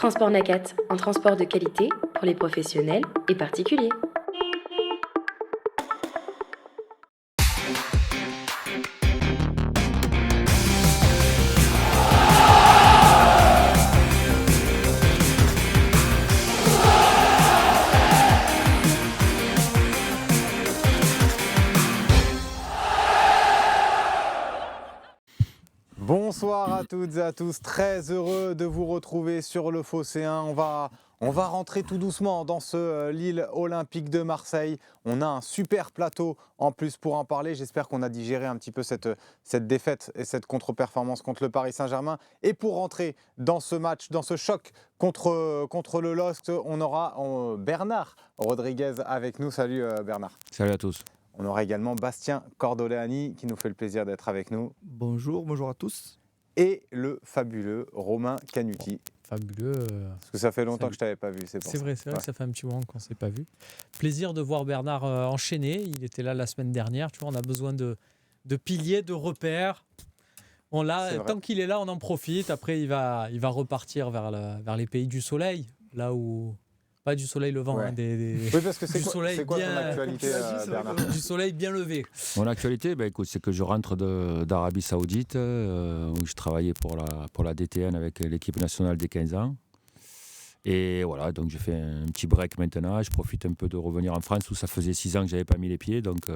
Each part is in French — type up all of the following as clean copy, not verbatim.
Transport Nacat, un transport de qualité pour les professionnels et particuliers. Bonsoir à toutes et à tous, très heureux de vous retrouver sur le Phocéen. On va rentrer tout doucement dans ce Lille Olympique de Marseille. On a un super plateau en plus pour en parler. J'espère qu'on a digéré un petit peu cette défaite et cette contre-performance contre le Paris Saint-Germain. Et pour rentrer dans ce match, dans ce choc contre le LOSC, on aura Bernard Rodriguez avec nous. Salut Bernard. Salut à tous. On aura également Bastien Cordoleani qui nous fait le plaisir d'être avec nous. Bonjour à tous. Et le fabuleux Romain Canuti. Fabuleux. Parce que ça fait longtemps que je ne t'avais pas vu, c'est pour ça. C'est vrai que ça fait un petit moment qu'on ne s'est pas vu. Plaisir de voir Bernard enchaîner. Il était là la semaine dernière. Tu vois, on a besoin de piliers, de repères. Tant qu'il est là, on en profite. Après, il va repartir vers les pays du soleil, là où... Pas du soleil levant, ouais. Oui, parce que c'est quoi ton actualité, Bernard ? Du soleil bien levé. Mon actualité, écoute, c'est que je rentre d'Arabie Saoudite, où je travaillais pour la DTN avec l'équipe nationale des 15 ans. Et voilà, donc je fais un petit break maintenant. Je profite un peu de revenir en France, où ça faisait 6 ans que je n'avais pas mis les pieds. Donc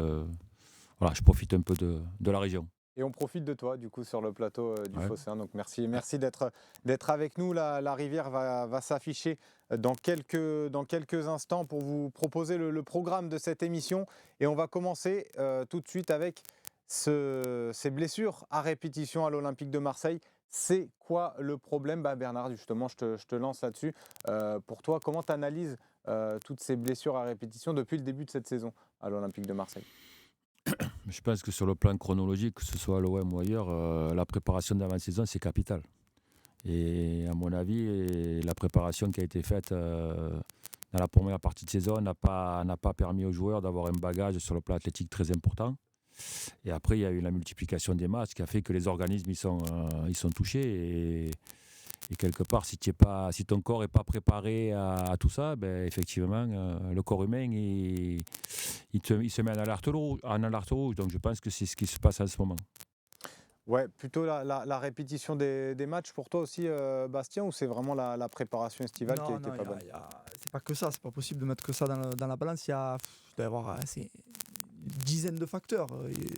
voilà, je profite un peu de la région. Et on profite de toi, du coup, sur le plateau du Phocéen. Donc merci d'être avec nous. La rivière va s'afficher dans quelques instants pour vous proposer le programme de cette émission. Et on va commencer tout de suite avec ces blessures à répétition à l'Olympique de Marseille. C'est quoi le problème ? Bernard, justement, je te lance là-dessus. Pour toi, comment tu analyses toutes ces blessures à répétition depuis le début de cette saison à l'Olympique de Marseille ? Je pense que sur le plan chronologique, que ce soit à l'OM ou ailleurs, la préparation d'avant-saison, c'est capital. Et à mon avis, la préparation qui a été faite dans la première partie de saison n'a pas permis aux joueurs d'avoir un bagage sur le plan athlétique très important. Et après, il y a eu la multiplication des matchs qui a fait que les organismes ils sont touchés. Et quelque part, si ton corps n'est pas préparé à tout ça, effectivement, le corps humain, il se met en alerte rouge. Donc je pense que c'est ce qui se passe en ce moment. Ouais, plutôt la répétition des matchs pour toi aussi, Bastien, ou c'est vraiment la préparation estivale qui a été pas bonne ? C'est pas que ça, c'est pas possible de mettre que ça dans la balance. Il doit y avoir une dizaine de facteurs.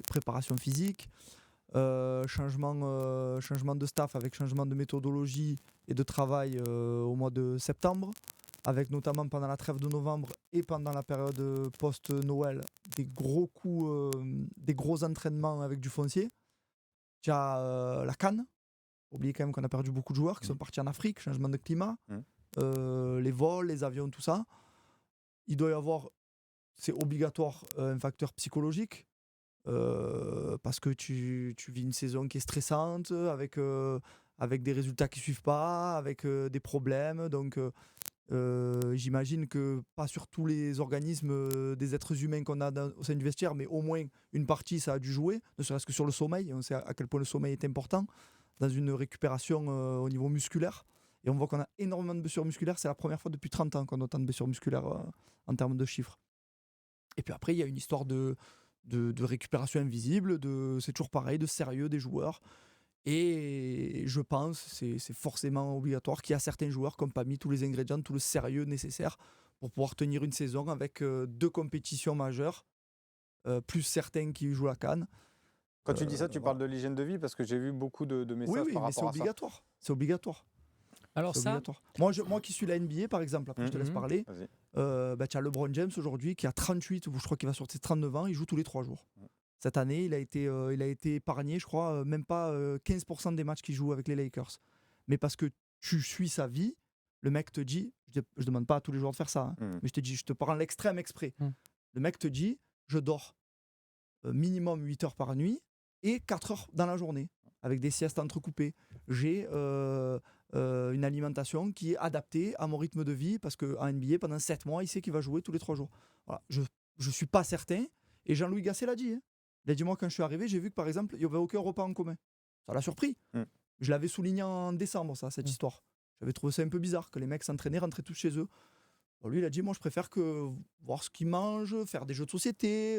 Préparation physique, changement de staff avec changement de méthodologie et de travail au mois de septembre, avec notamment pendant la trêve de novembre et pendant la période post-Noël, des gros coups, des gros entraînements avec du foncier. Tu as la CAN, oubliez quand même qu'on a perdu beaucoup de joueurs qui sont partis en Afrique, changement de climat, les vols, les avions, tout ça. Il doit y avoir, c'est obligatoire, un facteur psychologique, parce que tu vis une saison qui est stressante, avec des résultats qui ne suivent pas, avec des problèmes. Donc j'imagine que pas sur tous les organismes des êtres humains qu'on a au sein du vestiaire, mais au moins une partie ça a dû jouer, ne serait-ce que sur le sommeil. On sait à quel point le sommeil est important dans une récupération au niveau musculaire. Et on voit qu'on a énormément de blessures musculaires. C'est la première fois depuis 30 ans qu'on a autant de blessures musculaires en termes de chiffres. Et puis après, il y a une histoire de récupération invisible, c'est toujours pareil, de sérieux des joueurs. Et je pense, c'est forcément obligatoire, qu'il y a certains joueurs qui n'ont pas mis tous les ingrédients, tout le sérieux nécessaire pour pouvoir tenir une saison avec 2 compétitions majeures, plus certains qui jouent la CAN. Quand tu dis ça, tu parles de l'hygiène de vie, parce que j'ai vu beaucoup de messages par rapport à ça. Oui, mais c'est obligatoire. Alors c'est obligatoire. Moi qui suis la NBA, par exemple, après je te laisse parler, tu as LeBron James aujourd'hui qui a 38, ou je crois qu'il va sur ses 39 ans, il joue tous les 3 jours. Cette année, il a été épargné, je crois, même pas 15% des matchs qu'il joue avec les Lakers. Mais parce que tu suis sa vie, le mec te dit, je ne demande pas à tous les joueurs de faire ça, mais je te prends l'extrême exprès. Le mec te dit, je dors minimum 8 heures par nuit et 4 heures dans la journée, avec des siestes entrecoupées. J'ai une alimentation qui est adaptée à mon rythme de vie, parce qu'en NBA, pendant 7 mois, il sait qu'il va jouer tous les 3 jours. Voilà. Je ne suis pas certain, et Jean-Louis Gasset l'a dit. Il a dit, moi, quand je suis arrivé, j'ai vu que, par exemple, il n'y avait aucun repas en commun. Ça l'a surpris. Je l'avais souligné en décembre, cette histoire. J'avais trouvé ça un peu bizarre que les mecs s'entraînaient, rentraient tous chez eux. Bon, lui, il a dit, moi, je préfère que voir ce qu'ils mangent, faire des jeux de société,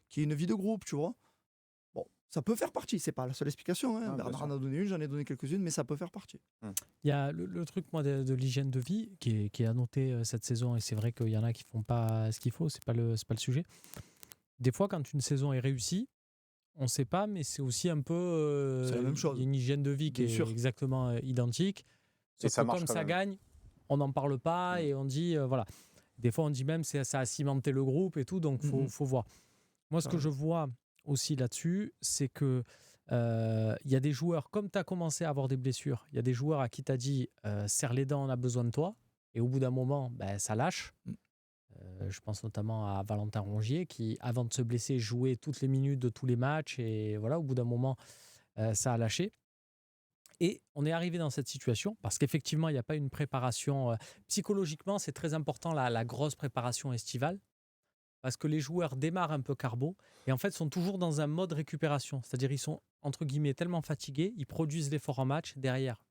qu'il y ait une vie de groupe, tu vois. Bon, ça peut faire partie, c'est pas la seule explication. Hein. Bernard en a donné une, j'en ai donné quelques-unes, mais ça peut faire partie. Il y a le truc moi, de l'hygiène de vie qui est annoté cette saison, et c'est vrai qu'il y en a qui font pas ce qu'il faut, c'est pas le sujet. Des fois, quand une saison est réussie, on ne sait pas, mais c'est aussi un peu c'est la même chose. Il y a une hygiène de vie qui est exactement identique. Et ça marche comme quand ça même. gagne, on n'en parle pas et on dit voilà. Des fois, on dit même que ça a cimenté le groupe et tout, donc faut voir. Moi, ce que je vois aussi là-dessus, c'est que il y a des joueurs, comme tu as commencé à avoir des blessures, il y a des joueurs à qui tu as dit serre les dents, on a besoin de toi, et au bout d'un moment, ça lâche. Je pense notamment à Valentin Rongier qui, avant de se blesser, jouait toutes les minutes de tous les matchs, et voilà, au bout d'un moment, ça a lâché. Et on est arrivé dans cette situation parce qu'effectivement, il n'y a pas une préparation. Psychologiquement, c'est très important la grosse préparation estivale parce que les joueurs démarrent un peu carbo et en fait sont toujours dans un mode récupération. C'est-à-dire ils sont, entre guillemets, tellement fatigués, ils produisent l'effort en match, derrière,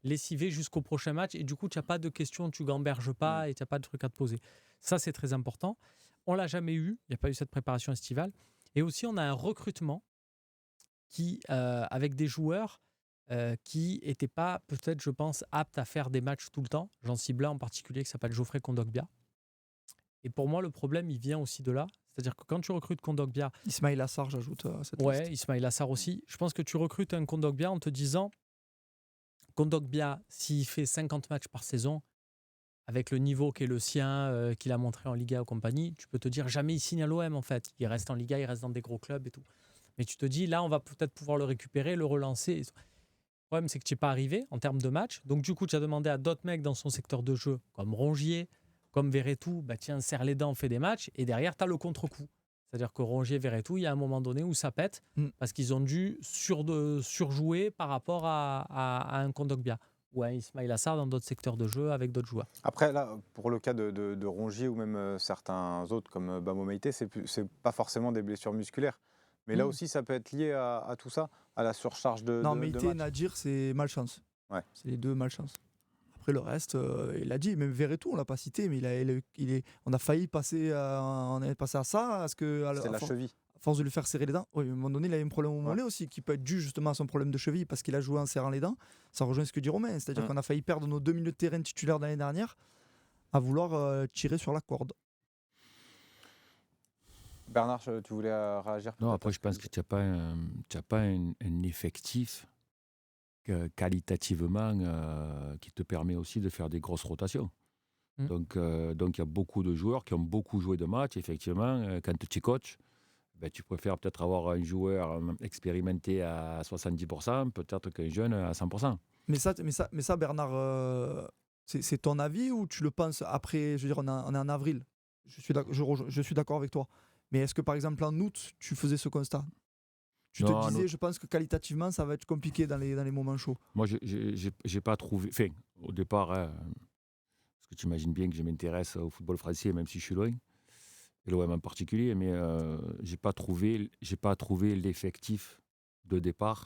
lessivés jusqu'au prochain match, et du coup, tu n'as pas de questions, tu gamberges pas et tu n'as pas de trucs à te poser. Ça, c'est très important. On ne l'a jamais eu, il n'y a pas eu cette préparation estivale. Et aussi, on a un recrutement qui, avec des joueurs qui n'étaient pas, peut-être, je pense, aptes à faire des matchs tout le temps. J'en cible un en particulier qui s'appelle Geoffrey Kondogbia. Et pour moi, le problème, il vient aussi de là. C'est-à-dire que quand tu recrutes Kondogbia... Ismail Assar, j'ajoute à cette liste. Ouais, Ismail Assar aussi. Je pense que tu recrutes un Kondogbia en te disant Kondogbia, s'il fait 50 matchs par saison, avec le niveau qui est le sien, qu'il a montré en Liga et compagnie, tu peux te dire jamais il signe à l'OM en fait. Il reste en Liga, il reste dans des gros clubs et tout. Mais tu te dis, là, on va peut-être pouvoir le récupérer, le relancer. Le problème, c'est que tu n'es pas arrivé en termes de match. Donc, du coup, tu as demandé à d'autres mecs dans son secteur de jeu, comme Rongier, comme Verretou, tiens, serre les dents, fais des matchs. Et derrière, tu as le contre-coup. C'est-à-dire que Rongier, Verretou, il y a un moment donné où ça pète parce qu'ils ont dû surjouer par rapport à un Kondogbia ou à un Ismail Assar dans d'autres secteurs de jeu avec d'autres joueurs. Après, là, pour le cas de Rongier ou même certains autres comme Bamo Meïté, c'est pas forcément des blessures musculaires. Mais là aussi, ça peut être lié à tout ça, à la surcharge de Meïté et match. Nadir, c'est malchance. Ouais. C'est les deux malchance. Après, le reste, il a dit, même Verretou, on ne l'a pas cité, mais on a failli passer à ça. C'est la cheville. À force de lui faire serrer les dents. Oui, à un moment donné, il a eu un problème au mollet aussi, qui peut être dû justement à son problème de cheville, parce qu'il a joué en serrant les dents. Ça rejoint ce que dit Romain. C'est-à-dire qu'on a failli perdre nos 2 milieux de terrain titulaires d'année dernière à vouloir tirer sur la corde. Bernard, tu voulais réagir? Non, après, je pense que tu n'as pas un effectif qualitativement qui te permet aussi de faire des grosses rotations. Donc, il y a beaucoup de joueurs qui ont beaucoup joué de matchs. Effectivement, quand tu coaches, tu préfères peut-être avoir un joueur expérimenté à 70%, peut-être qu'un jeune à 100%. Mais ça Bernard, c'est ton avis ou tu le penses après? Je veux dire, on est en avril. Je suis d'accord avec toi. Mais est-ce que, par exemple, en août, tu faisais ce constat? Tu te disais, je pense que qualitativement, ça va être compliqué dans les moments chauds. Moi, j'ai pas trouvé... Enfin, au départ, parce que tu imagines bien que je m'intéresse au football français, même si je suis loin, et l'OM en particulier, mais j'ai pas trouvé l'effectif de départ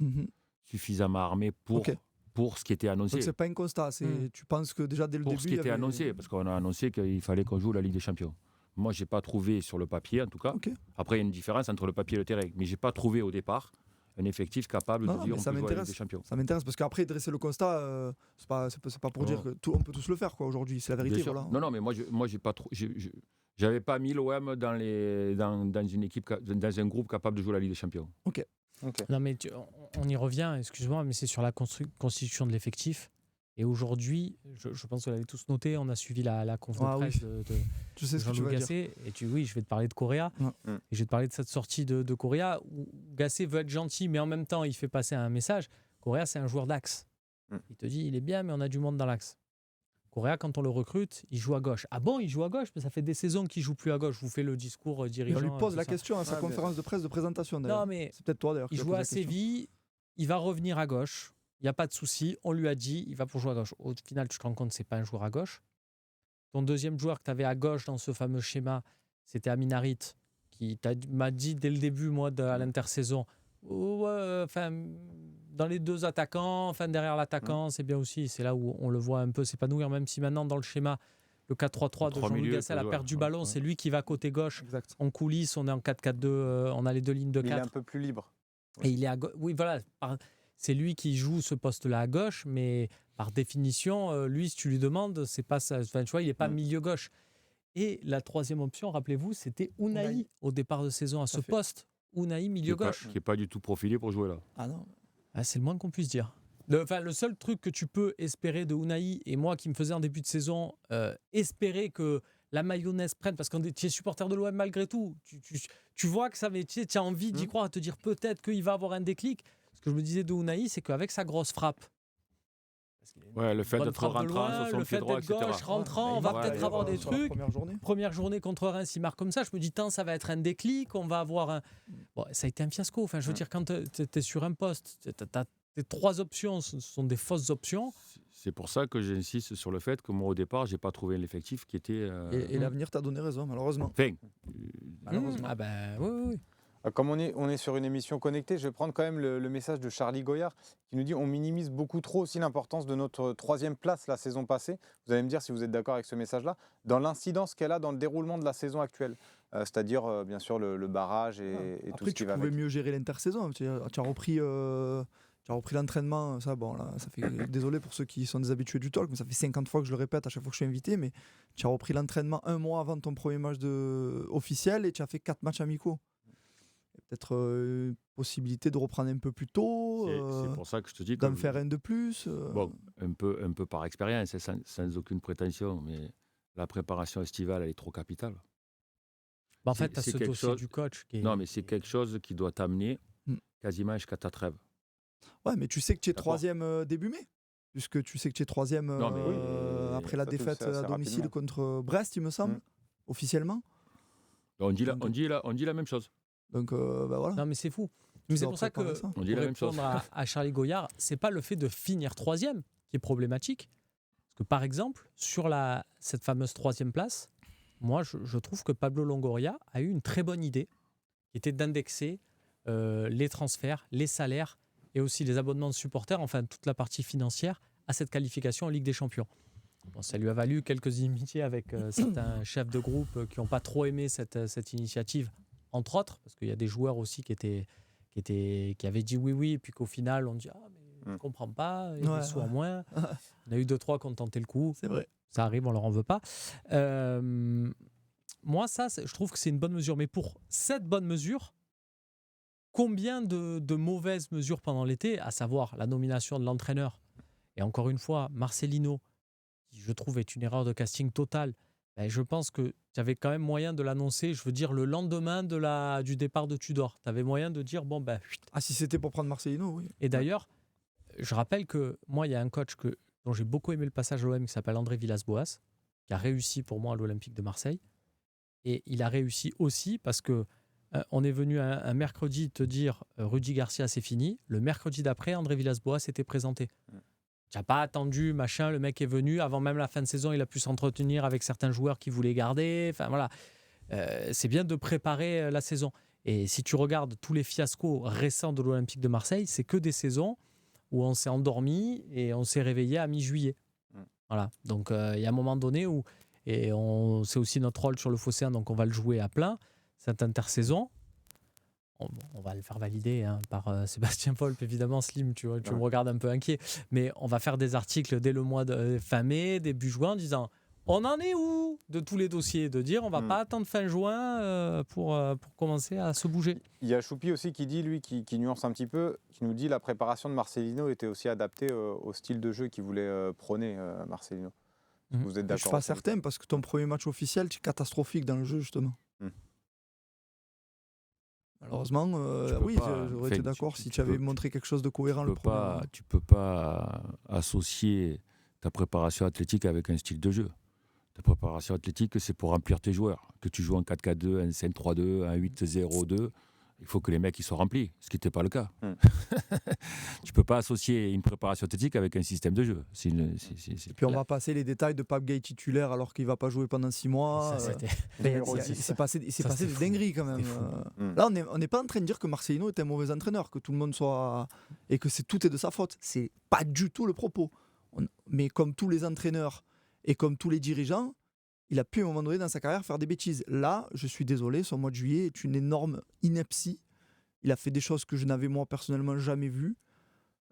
suffisamment armé pour ce qui était annoncé. Donc, c'est pas un constat. Tu penses que déjà, dès le début... Pour ce qui était annoncé, parce qu'on a annoncé qu'il fallait qu'on joue la Ligue des Champions. Moi, je n'ai pas trouvé sur le papier, en tout cas. Après, il y a une différence entre le papier et le terrain. Mais je n'ai pas trouvé au départ un effectif capable de dire on peut jouer à la Ligue des Champions. Ça m'intéresse parce qu'après, dresser le constat, c'est pas pour dire qu'on peut tous le faire aujourd'hui. C'est la vérité. Voilà. Non, mais moi j'ai pas trop... J'avais pas mis l'OM dans une équipe, dans un groupe capable de jouer à la Ligue des Champions. Ok. Non, mais on y revient, excuse-moi, mais c'est sur la constitution de l'effectif. Et aujourd'hui, je pense que vous l'avez tous noté, on a suivi la conférence de presse de Jean-Louis Gasset. Et je vais te parler de Correa. Et je vais te parler de cette sortie de Correa où Gasset veut être gentil, mais en même temps, il fait passer un message. Correa, c'est un joueur d'axe. Il te dit, il est bien, mais on a du monde dans l'axe. Correa, quand on le recrute, il joue à gauche. Ah bon, il joue à gauche? Mais ça fait des saisons qu'il ne joue plus à gauche. Je vous fais le discours dirigeant. Et on lui pose la question à sa conférence de presse de présentation. Non, mais c'est peut-être toi d'ailleurs. Il joue à Séville, il va revenir à gauche. Il n'y a pas de souci, on lui a dit, il va pour jouer à gauche. Au final, tu te rends compte, ce n'est pas un joueur à gauche. Ton deuxième joueur que tu avais à gauche dans ce fameux schéma, c'était Amin Harit, qui m'a dit dès le début, moi, à l'intersaison, Dans les deux attaquants, derrière l'attaquant, c'est bien aussi. C'est là où on le voit un peu s'épanouir, même si maintenant, dans le schéma, le 4-3-3 de Jean-Louis Gasset, la perte du ballon, c'est lui qui va côté gauche. Exact. En coulisses, on est en 4-4-2, on a les deux lignes de 4. Il est un peu plus libre. Et il est à gauche. Oui, voilà. C'est lui qui joue ce poste-là à gauche, mais par définition, lui, si tu lui demandes, c'est pas ça. Tu vois, il n'est pas milieu gauche. Et la troisième option, rappelez-vous, c'était Unai au départ de saison à ce poste. Unai, milieu gauche. Qui n'est pas du tout profilé pour jouer là. Ah non. C'est le moins qu'on puisse dire. Le seul truc que tu peux espérer de Unai, et moi qui me faisais en début de saison, espérer que la mayonnaise prenne, parce que tu es supporter de l'OM malgré tout, tu vois que ça va, tu as envie d'y croire, à te dire peut-être qu'il va avoir un déclic. Ce que je me disais de Unai, c'est qu'avec sa grosse frappe, le fait d'être rentrant sur son pied droit, etc. Gauche, rentrant, on va peut-être avoir des trucs. Première journée contre Reims, il marque comme ça. Je me dis, ça va être un déclic. On va avoir un. Bon, ça a été un fiasco. Enfin, je veux dire, quand tu es sur un poste, tes 3 options, ce sont des fausses options. C'est pour ça que j'insiste sur le fait que moi, au départ, je n'ai pas trouvé l'effectif qui était. Et l'avenir t'a donné raison, malheureusement. Enfin, malheureusement. Oui. Comme on est sur une émission connectée, je vais prendre quand même le message de Charlie Goyard qui nous dit on minimise beaucoup trop aussi l'importance de notre 3e place la saison passée. Vous allez me dire si vous êtes d'accord avec ce message-là, dans l'incidence qu'elle a dans le déroulement de la saison actuelle. C'est-à-dire, bien sûr, le barrage et tout ce qui va avec. Après, tu pouvais mieux gérer l'intersaison. Tu as repris l'entraînement. Ça fait désolé pour ceux qui sont des habitués du talk, mais ça fait 50 fois que je le répète à chaque fois que je suis invité. Mais tu as repris l'entraînement 1 mois avant ton premier match officiel et tu as fait 4 matchs amicaux. Peut-être possibilité de reprendre un peu plus tôt. C'est pour ça que je te dis d'en faire un de plus. Bon, un peu par expérience, sans aucune prétention, mais la préparation estivale, elle est trop capitale. En fait, tu as ce dossier du coach. Non, mais c'est quelque chose qui doit t'amener quasiment jusqu'à ta trêve. Ouais, mais tu sais que tu es 3e début mai. Puisque tu sais que tu es 3e après la défaite à domicile rapidement contre Brest, il me semble, officiellement. On dit la même chose. Donc, voilà. Non, mais c'est fou. C'est pour ça que, on dit la même chose. à Charlie Goyard, c'est pas le fait de finir 3e qui est problématique. Parce que, par exemple, sur cette fameuse 3e place, moi, je trouve que Pablo Longoria a eu une très bonne idée, qui était d'indexer les transferts, les salaires et aussi les abonnements de supporters, enfin toute la partie financière, à cette qualification en Ligue des Champions. Bon, ça lui a valu quelques inimitiés avec certains chefs de groupe qui n'ont pas trop aimé cette initiative, entre autres, parce qu'il y a des joueurs aussi qui avaient dit oui, et puis qu'au final, on dit mais je ne comprends pas, il y a des sous en moins. On a eu 2-3 qui ont tenté le coup. C'est vrai. Ça arrive, on ne leur en veut pas. Moi, je trouve que c'est une bonne mesure. Mais pour cette bonne mesure, combien de mauvaises mesures pendant l'été, à savoir la nomination de l'entraîneur, et encore une fois, Marcelino, qui je trouve est une erreur de casting totale, je pense que tu avais quand même moyen de l'annoncer, je veux dire, le lendemain du départ de Tudor. Tu avais moyen de dire, si c'était pour prendre Marcelino, oui. Et d'ailleurs, je rappelle que moi, il y a un coach dont j'ai beaucoup aimé le passage à l'OM qui s'appelle André Villas-Boas, qui a réussi pour moi à l'Olympique de Marseille. Et il a réussi aussi parce que on est venu un mercredi te dire Rudy Garcia, c'est fini. Le mercredi d'après, André Villas-Boas s'était présenté. Tu n'as pas attendu, le mec est venu. Avant même la fin de saison, il a pu s'entretenir avec certains joueurs qui voulaient garder. Enfin, voilà. C'est bien de préparer la saison. Et si tu regardes tous les fiascos récents de l'Olympique de Marseille, c'est que des saisons où on s'est endormi et on s'est réveillé à mi-juillet. Voilà. Donc, il y a un moment donné où, c'est aussi notre rôle sur le Phocéen, donc on va le jouer à plein, cette intersaison. On va le faire valider par Sébastien Volpe, évidemment. Slim, tu me regardes un peu inquiet. Mais on va faire des articles dès le mois de fin mai, début juin, en disant on en est où de tous les dossiers, de dire on va pas attendre fin juin pour commencer à se bouger. Il y a Choupi aussi qui dit, lui, qui nuance un petit peu, qui nous dit la préparation de Marcelino était aussi adaptée au style de jeu qu'il voulait prôner, Marcelino. Vous êtes d'accord? Je suis pas certain, parce que ton premier match officiel, tu es catastrophique dans le jeu, justement. Malheureusement, oui, j'aurais été d'accord si tu avais montré quelque chose de cohérent le premier. Tu peux pas associer ta préparation athlétique avec un style de jeu. Ta préparation athlétique, c'est pour remplir tes joueurs. Que tu joues en 4-4-2, un 5-3-2, un 8-0-2, il faut que les mecs ils soient remplis, ce qui n'était pas le cas. Tu ne peux pas associer une préparation athlétique avec un système de jeu. Et puis on va passer les détails de Pape Gueye titulaire alors qu'il ne va pas jouer pendant 6 mois. Il s'est passé des dingueries quand même. Là, on n'est pas en train de dire que Marcelino est un mauvais entraîneur, que tout le monde soit... et que tout est de sa faute. C'est pas du tout le propos. Mais comme tous les entraîneurs et comme tous les dirigeants, il a pu à un moment donné dans sa carrière faire des bêtises. Là, je suis désolé, son mois de juillet est une énorme ineptie. Il a fait des choses que je n'avais moi personnellement jamais vues.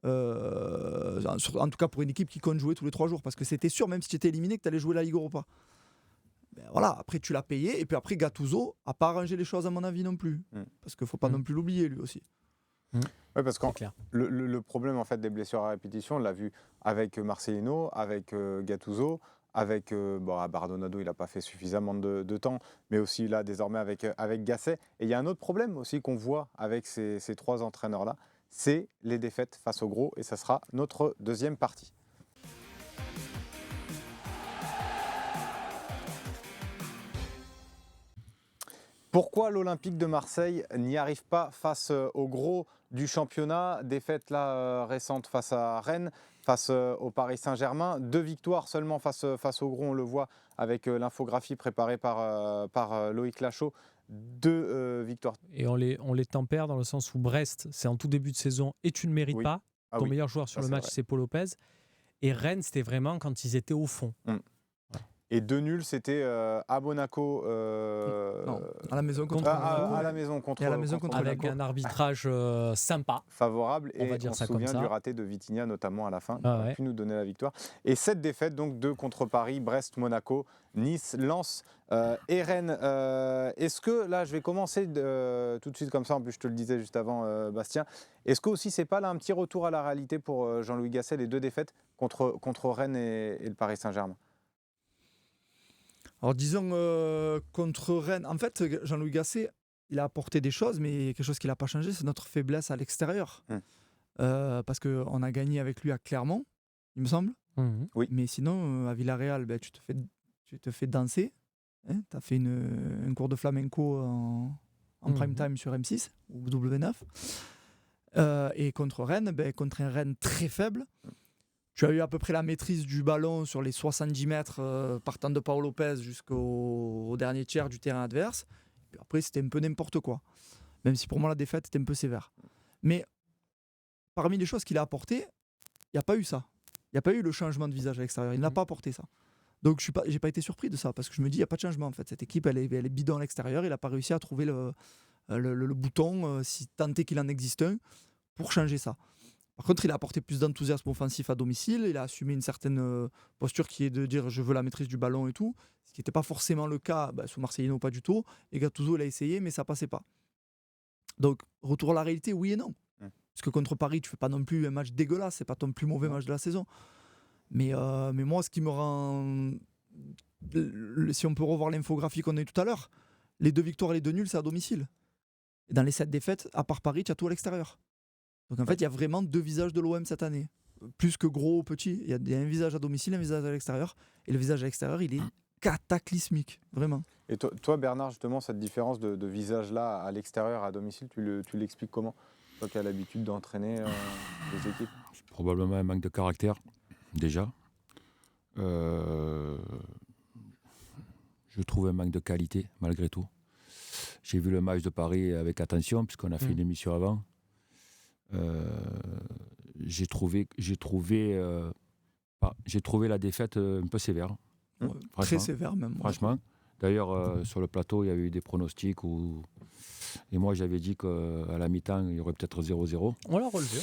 En tout cas pour une équipe qui compte jouer tous les 3 jours. Parce que c'était sûr, même si tu étais éliminé, que tu allais jouer la Ligue Europa. Ben voilà, après tu l'as payé. Et puis après, Gattuso n'a pas arrangé les choses à mon avis non plus. Parce qu'il ne faut pas non plus l'oublier lui aussi. Oui, parce que le problème en fait, des blessures à répétition, on l'a vu avec Marcelino, avec Gattuso, avec Bardonado, il n'a pas fait suffisamment de temps, mais aussi là désormais avec Gasset. Et il y a un autre problème aussi qu'on voit avec ces 3 entraîneurs-là, c'est les défaites face aux gros, et ça sera notre deuxième partie. Pourquoi l'Olympique de Marseille n'y arrive pas face aux gros du championnat? Défaite récente face à Rennes, face au Paris Saint-Germain. 2 victoires seulement face aux gros, on le voit avec l'infographie préparée par Loïc Lachaud. 2 victoires. Et on les tempère dans le sens où Brest, c'est en tout début de saison et tu ne mérites pas. Ton meilleur joueur sur le match, c'est Paul Lopez. Et Rennes, c'était vraiment quand ils étaient au fond. Et 2 nuls, c'était à Monaco. Non, à la maison contre à la maison contre avec un arbitrage sympa. Favorable. On va dire on ça se souvient comme ça. du raté de Vitinha, notamment à la fin, qui aurait pu nous donner la victoire. Et 7 défaites, donc 2 contre Paris, Brest, Monaco, Nice, Lens et Rennes. Est-ce que, là, je vais commencer tout de suite comme ça, en plus je te le disais juste avant, Bastien, est-ce que aussi c'est pas là un petit retour à la réalité pour Jean-Louis Gasset, les 2 défaites contre Rennes et le Paris Saint-Germain? Alors disons contre Rennes, en fait Jean-Louis Gasset, il a apporté des choses, mais quelque chose qui n'a pas changé, c'est notre faiblesse à l'extérieur. Parce qu'on a gagné avec lui à Clermont, il me semble. Oui. Mais sinon, à Villarreal, tu te fais danser. Hein, tu as fait un cours de flamenco en prime time sur M6 ou W9. Et contre Rennes, contre un Rennes très faible. Tu as eu à peu près la maîtrise du ballon sur les 70 mètres partant de Paul Lopez jusqu'au dernier tiers du terrain adverse. Puis après, c'était un peu n'importe quoi. Même si pour moi, la défaite était un peu sévère. Mais parmi les choses qu'il a apportées, il n'y a pas eu ça. Il n'y a pas eu le changement de visage à l'extérieur. Il n'a pas apporté ça. Donc, je n'ai pas été surpris de ça parce que je me dis, il n'y a pas de changement. En fait. Cette équipe, elle est bidon à l'extérieur. Il n'a pas réussi à trouver le bouton, si tant est qu'il en existe un, pour changer ça. Par contre, il a apporté plus d'enthousiasme offensif à domicile. Il a assumé une certaine posture qui est de dire je veux la maîtrise du ballon et tout. Ce qui n'était pas forcément le cas sous Marcelino, pas du tout. Et Gattuso l'a essayé, mais ça ne passait pas. Donc, retour à la réalité, oui et non. Parce que contre Paris, tu ne fais pas non plus un match dégueulasse. Ce n'est pas ton plus mauvais match de la saison. Mais moi, ce qui me rend... Si on peut revoir l'infographie qu'on a eue tout à l'heure, les 2 victoires et les 2 nuls, c'est à domicile. Et dans les 7 défaites, à part Paris, tu as tout à l'extérieur. Donc en fait, il y a vraiment 2 visages de l'OM cette année. Plus que gros ou petit, il y a un visage à domicile, un visage à l'extérieur. Et le visage à l'extérieur, il est cataclysmique, vraiment. Et toi Bernard, justement, cette différence de visage-là à l'extérieur, à domicile, tu l'expliques comment? Toi qui as l'habitude d'entraîner les équipes. C'est probablement un manque de caractère, déjà. Je trouve un manque de qualité, malgré tout. J'ai vu le match de Paris avec attention, puisqu'on a fait une émission avant. J'ai trouvé la défaite un peu sévère. Très sévère même. Franchement. D'ailleurs, sur le plateau, il y avait eu des pronostics et moi j'avais dit qu'à la mi-temps, il y aurait peut-être 0-0. On l'a relevé.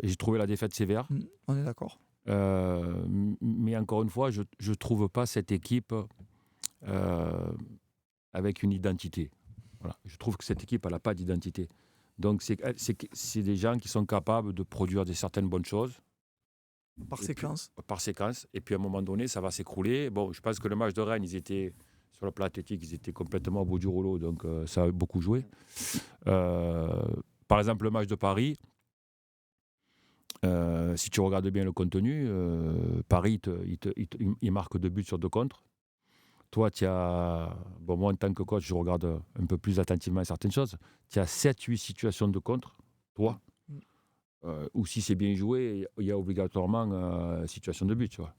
Et j'ai trouvé la défaite sévère. On est d'accord. Mais encore une fois, je ne trouve pas cette équipe avec une identité. Voilà. Je trouve que cette équipe, elle n'a pas d'identité. Donc, c'est des gens qui sont capables de produire certaines bonnes choses. Par séquence. Et puis, à un moment donné, ça va s'écrouler. Bon, je pense que le match de Rennes, sur le plan athlétique, ils étaient complètement au bout du rouleau. Donc, ça a beaucoup joué. Par exemple, le match de Paris, si tu regardes bien le contenu, Paris, il marque 2 buts sur 2 contres. toi, moi, en tant que coach, je regarde un peu plus attentivement certaines choses. Tu as 7-8 situations de contre, toi. Ou si c'est bien joué, il y a obligatoirement situation de but, tu vois.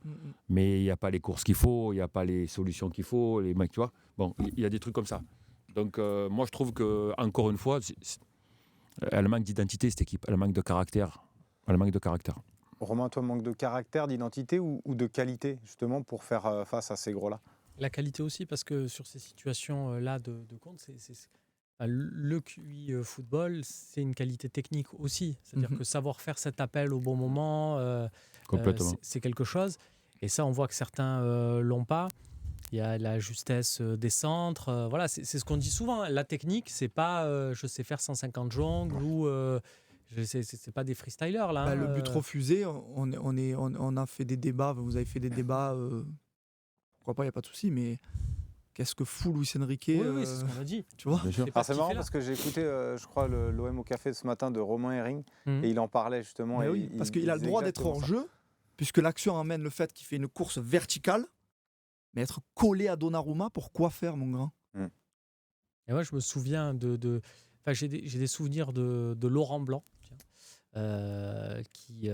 Mais il n'y a pas les courses qu'il faut, il n'y a pas les solutions qu'il faut, les mecs, tu vois. Bon, il y a des trucs comme ça. Donc, moi, je trouve que encore une fois, elle manque d'identité, cette équipe. Elle manque de caractère. Romain, toi, manque de caractère, d'identité ou de qualité, justement, pour faire face à ces gros-là? La qualité aussi, parce que sur ces situations-là de compte, le QI football, c'est une qualité technique aussi. C'est-à-dire que savoir faire cet appel au bon moment, c'est quelque chose. Et ça, on voit que certains l'ont pas. Il y a la justesse des centres. Voilà, c'est ce qu'on dit souvent. La technique, c'est pas je sais faire 150 jongles ou c'est pas des freestylers là. Le but refusé, on a fait des débats. Vous avez fait des débats. Pourquoi pas, il n'y a pas de souci, mais qu'est-ce que fout Luis Enrique? Oui, c'est ce qu'on a dit. Tu vois? C'est marrant parce que j'ai écouté, je crois, l'OM au café ce matin de Romain Herring et il en parlait justement. Oui, parce qu'il a le droit d'être hors jeu, puisque l'action amène le fait qu'il fait une course verticale, mais être collé à Donnarumma, pourquoi faire, mon grand? Et moi, je me souviens j'ai des souvenirs de Laurent Blanc, qui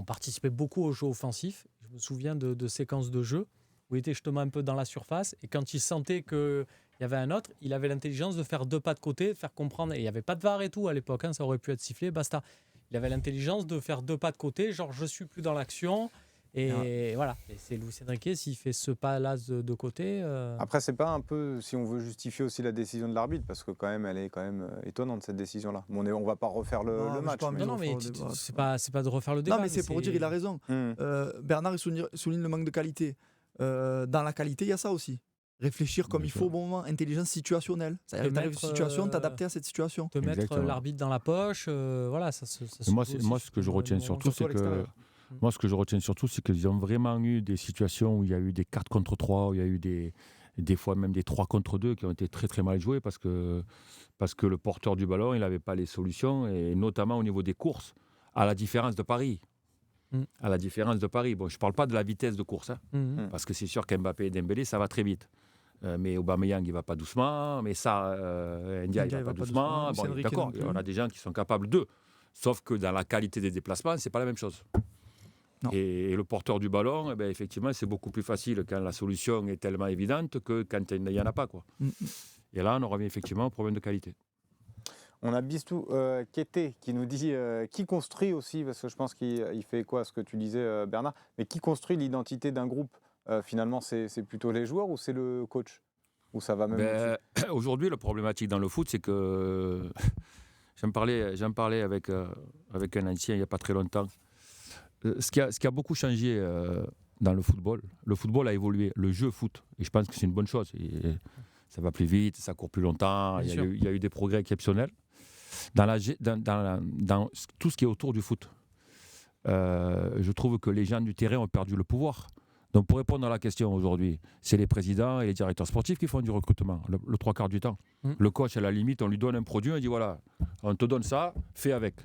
participait beaucoup au jeu offensif. Je me souviens de séquences de jeu où il était justement un peu dans la surface, et quand il sentait qu'il y avait un autre, il avait l'intelligence de faire 2 pas de côté, de faire comprendre, et il n'y avait pas de VAR et tout à l'époque, ça aurait pu être sifflé, basta. Il avait l'intelligence de faire 2 pas de côté, genre je suis plus dans l'action, et voilà. Et c'est Luis Enrique, s'il fait ce pas-là de côté... Après, c'est pas un peu, si on veut justifier aussi la décision de l'arbitre, parce que quand même, elle est quand même étonnante, cette décision-là. Bon, on va pas refaire le match. Non, mais c'est pas de refaire le débat. Non, mais c'est pour dire, il a raison. Bernard, il souligne le manque de qualité. Dans la qualité, il y a ça aussi. Réfléchir comme il faut au bon moment, intelligence situationnelle. C'est-à-dire que tu arrives une situation, t'adapter à cette situation. Te mettre l'arbitre dans la poche, voilà. Moi, ce que je retiens surtout, c'est qu'ils ont vraiment eu des situations où il y a eu des 4 contre 3, où il y a eu des fois même des 3 contre 2 qui ont été très très mal joués parce que le porteur du ballon, il n'avait pas les solutions, et notamment au niveau des courses, à la différence de Paris. À la différence de Paris. Bon, je ne parle pas de la vitesse de course, parce que c'est sûr qu'Mbappé et Dembélé, ça va très vite. Mais Aubameyang, il ne va pas doucement. Mais ça, Ndiaye, il ne va pas doucement. Bon, d'accord, on a des gens qui sont capables d'eux. Sauf que dans la qualité des déplacements, ce n'est pas la même chose. Et le porteur du ballon, effectivement, c'est beaucoup plus facile quand la solution est tellement évidente que quand il n'y en a pas, quoi. Et là, on revient effectivement au problème de qualité. On a Bistou Kété qui nous dit qui construit aussi, parce que je pense qu'il fait quoi, ce que tu disais, Bernard, mais qui construit l'identité d'un groupe? Finalement, c'est plutôt les joueurs ou c'est le coach? Ou ça va même aujourd'hui, la problématique dans le foot, c'est que j'en parlais avec un ancien il n'y a pas très longtemps. Ce qui a beaucoup changé dans le football a évolué, le jeu foot, et je pense que c'est une bonne chose. Et ça va plus vite, ça court plus longtemps, il y a eu des progrès exceptionnels dans tout ce qui est autour du foot. Je trouve que les gens du terrain ont perdu le pouvoir. Donc pour répondre à la question aujourd'hui, c'est les présidents et les directeurs sportifs qui font du recrutement, le 3/4 du temps. Le coach, à la limite, on lui donne un produit, on dit voilà, on te donne ça, fais avec.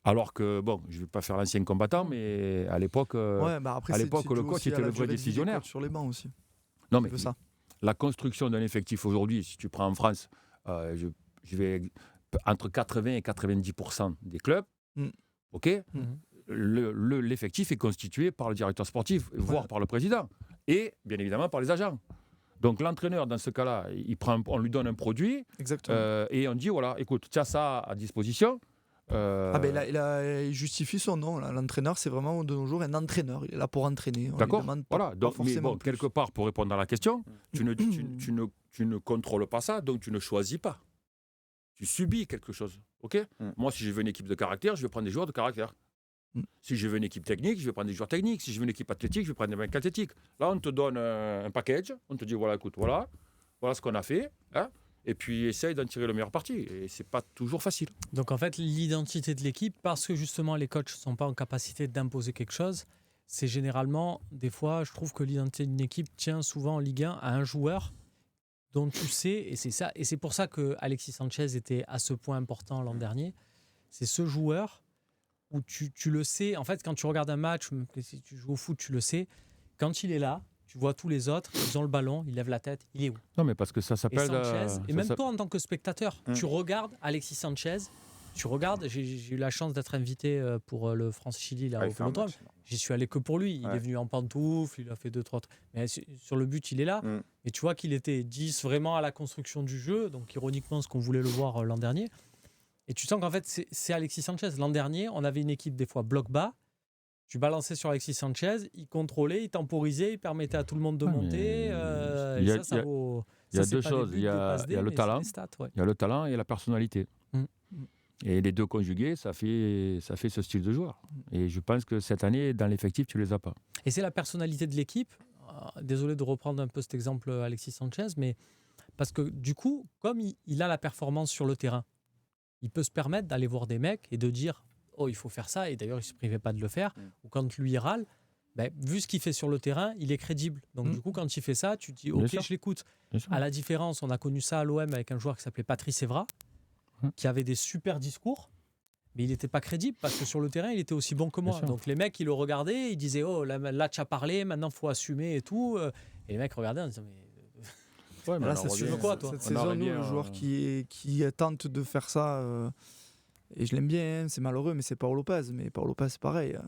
Alors que, bon, je ne vais pas faire l'ancien combattant, mais à l'époque, le coach était le vrai décisionnaire. Sur les bancs aussi. Non, mais la construction d'un effectif aujourd'hui, si tu prends en France, je vais entre 80 et 90% des clubs, ok, l'effectif est constitué par le directeur sportif, voire par le président, et bien évidemment par les agents. Donc l'entraîneur, dans ce cas-là, on lui donne un produit, et on dit, voilà, écoute, tu as ça à disposition. Il justifie son nom. Là. L'entraîneur, c'est vraiment de nos jours un entraîneur. Il est là pour entraîner. D'accord. Voilà. Donc, mais bon, quelque part, pour répondre à la question, tu ne contrôles pas ça, donc tu ne choisis pas. Tu subis quelque chose. Ok. Moi, si je veux une équipe de caractère, je vais prendre des joueurs de caractère. Si je veux une équipe technique, je vais prendre des joueurs techniques. Si je veux une équipe athlétique, je vais prendre des mecs athlétiques. Là, on te donne un package. On te dit, voilà, écoute, voilà ce qu'on a fait. Hein. Et puis essaye d'en tirer le meilleur parti. Et c'est pas toujours facile. Donc en fait, l'identité de l'équipe, parce que justement les coachs ne sont pas en capacité d'imposer quelque chose, c'est généralement, des fois, je trouve que l'identité d'une équipe tient souvent en Ligue 1 à un joueur dont tu sais, et c'est ça, et c'est pour ça que Alexis Sanchez était à ce point important l'an dernier. C'est ce joueur où tu le sais. En fait, quand tu regardes un match, si tu joues au foot, tu le sais. Quand il est là, tu vois tous les autres, ils ont le ballon, ils lèvent la tête, il est où? Non, mais parce que ça Et s'appelle. Sanchez, et même toi en tant que spectateur, Mm. tu regardes Alexis Sanchez, j'ai eu la chance d'être invité pour le France-Chili là, Ah, au il fait un Vélodrome. match. J'y suis allé que pour lui. Il Ouais. est venu en pantoufle, il a fait 2-3 trucs. Mais sur le but, il est là. Mm. Et tu vois qu'il était 10 vraiment à la construction du jeu, donc ironiquement ce qu'on voulait le voir l'an dernier. Et tu sens qu'en fait, c'est Alexis Sanchez. L'an dernier, on avait une équipe des fois bloc bas. Tu balançais sur Alexis Sanchez, il contrôlait, il temporisait, il permettait à tout le monde de Ouais, monter. mais Et il y a- ça vaut. il y a ça, c'est deux pas des choses. buts, Il y a- des passes il y a D, le mais talent. c'est des stats, ouais. Il y a le talent et la personnalité. Mm. Et les deux conjugués, ça fait ce style de joueur. Et je pense que cette année, dans l'effectif, tu les as pas. Et c'est la personnalité de l'équipe. Désolé de reprendre un peu cet exemple Alexis Sanchez, mais parce que du coup, comme il a la performance sur le terrain, il peut se permettre d'aller voir des mecs et de dire « Oh, il faut faire ça », et d'ailleurs, il ne se privait pas de le faire. Ou quand lui, il râle, ben, vu ce qu'il fait sur le terrain, il est crédible. Donc du coup, quand il fait ça, tu te dis « Bien Ok, sûr. je l'écoute ». Bien sûr. À la différence, on a connu ça à l'OM avec un joueur qui s'appelait Patrice Evra, qui avait des super discours, mais il n'était pas crédible parce que sur le terrain, il était aussi bon que moi. Bien sûr. Donc les mecs, ils le regardaient, ils disaient « Oh, là tu as parlé, maintenant, il faut assumer et tout ». Et les mecs regardaient en disant « Mais Ouais, mais Là, on en c'est revient- sûr, quoi, toi cette on en saison, nous, revient, le joueur qui tente de faire ça, et je l'aime bien, hein, c'est malheureux, mais c'est Paolo Lopez. Mais Paolo Lopez, c'est pareil.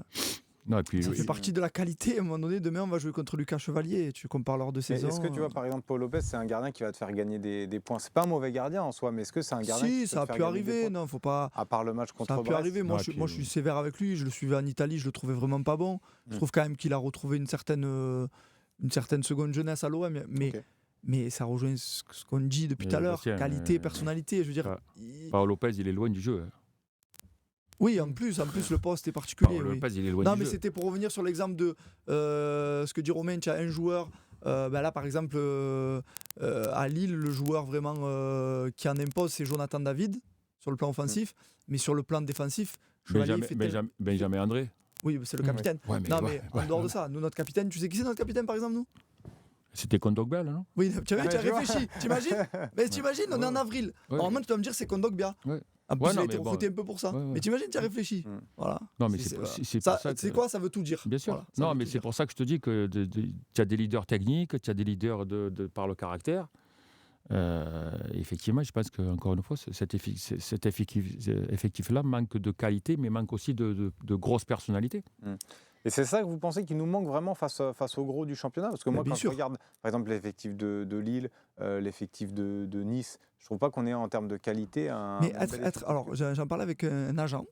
Non, et puis, Ça oui, fait partie de la qualité. À un moment donné, demain, on va jouer contre Lucas Chevalier. Tu compares leurs deux Mais saisons. est-ce que tu vois, par exemple, Paul Lopez, c'est un gardien qui va te faire gagner des points? C'est pas un mauvais gardien en soi, mais est-ce que c'est un gardien qui Si, peut ça a te faire pu gagner des arriver. points Non, faut pas. À part le match contre Ça a pu Brest. arriver. Moi, Non, je, et puis- moi, je suis sévère avec lui. Je le suivais en Italie. Je le trouvais vraiment pas bon. Je trouve quand même qu'il a retrouvé une certaine seconde jeunesse à l'OM. Mais, Ok. mais ça rejoint ce qu'on dit depuis Mais tout à l'heure. Bastien, Qualité, personnalité. Je veux dire. Ah. il- Paolo Lopez, il est loin du jeu. Oui, en plus, le poste est particulier. Paolo oui. Lopez, il est loin Non, du mais jeu. c'était pour revenir sur l'exemple de ce que dit Romain. Tu as un joueur. Là, par exemple, à Lille, le joueur vraiment qui en impose, c'est Jonathan David sur le plan offensif. Mais sur le plan défensif, Chevalier fait Benjamin André. Oui, c'est le capitaine. Ouais, Non, mais en dehors de ça, nous, notre capitaine, tu sais qui c'est notre capitaine, par exemple, nous? C'était Kondogbia, là, non? Oui, tu as tu vois. réfléchi, t'imagines? Mais t'imagines, on est en avril. Ouais. Normalement, tu dois me dire c'est Kondogbia. Ouais. En plus, Ouais, il non, a été mais bon. recruté un peu pour ça. Ouais, ouais. Mais t'imagines, tu as réfléchi. Voilà. Non, mais C'est- c'est Ça, pour ça tu sais que- quoi, ça veut tout dire. Bien sûr. Voilà, ça Non, veut mais tout c'est dire. pour ça que je te dis que tu as des leaders techniques, tu as des leaders par le caractère. Effectivement, je pense qu'encore une fois, cet effectif-là manque de qualité, mais manque aussi de grosses personnalités. Et c'est ça que vous pensez qu'il nous manque vraiment face au gros du championnat? Parce que moi, bien quand je sûr. regarde, par exemple, l'effectif de Lille, l'effectif de Nice, je trouve pas qu'on ait en termes de qualité un. Mais un bel effectif. alors, j'en parlais avec un agent.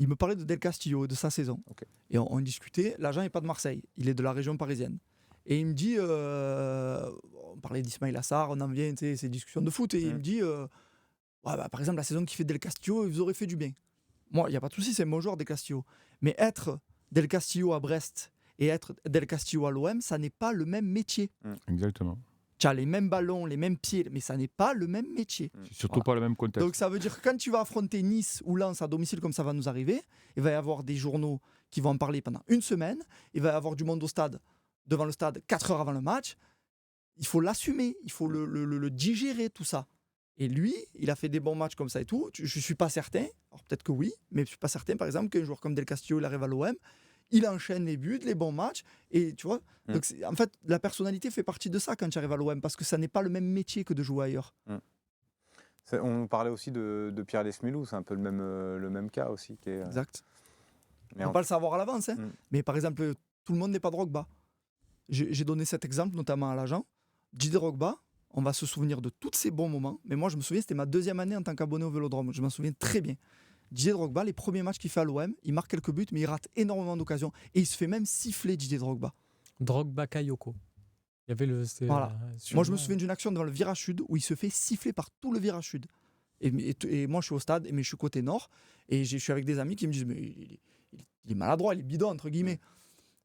Il me parlait de Del Castillo, de sa saison. Ok. Et on discutait. L'agent n'est pas de Marseille, il est de la région parisienne. Et il me dit, on parlait d'Ismaïl Assar, on en vient, tu sais, ces discussions de foot. Et il me dit, ouais, bah, par exemple, la saison qui fait Del Castillo, il vous aurait fait du bien. Moi, il n'y a pas de souci, c'est un bon joueur, Del Castillo. Mais être Del Castillo à Brest et être Del Castillo à l'OM, ça n'est pas le même métier. Exactement. Tu as les mêmes ballons, les mêmes pieds, mais ça n'est pas le même métier. C'est surtout pas le même contexte. Donc ça veut dire que quand tu vas affronter Nice ou Lens à domicile comme ça va nous arriver, il va y avoir des journaux qui vont en parler pendant une semaine, il va y avoir du monde au stade, devant le stade 4 heures avant le match. Il faut l'assumer, il faut le digérer tout ça. Et lui, il a fait des bons matchs comme ça et tout. Je ne suis pas certain, alors peut-être que oui, mais je ne suis pas certain par exemple qu'un joueur comme Del Castillo il arrive à l'OM, il enchaîne les buts, les bons matchs, et tu vois. Donc en fait, la personnalité fait partie de ça quand tu arrives à l'OM, parce que ça n'est pas le même métier que de jouer ailleurs. On parlait aussi de Pierre Lesmelou, c'est un peu le même cas aussi. Exact. Mais On ne peut pas le savoir à l'avance, hein. Mais par exemple, tout le monde n'est pas Drogba. J'ai donné cet exemple notamment à l'agent. Didier Drogba, on va se souvenir de tous ces bons moments, mais moi je me souviens, c'était ma 2e année en tant qu'abonné au Vélodrome, je m'en souviens très bien. Didier Drogba, les premiers matchs qu'il fait à l'OM, il marque quelques buts, mais il rate énormément d'occasions, et il se fait même siffler, Didier Drogba. Drogba Kayoko. Il y avait Voilà. Moi je me souviens d'une action devant le virage sud, où il se fait siffler par tout le virage sud. Et moi je suis au stade, mais je suis côté nord, et je suis avec des amis qui me disent, mais il est maladroit, il est bidon, entre guillemets.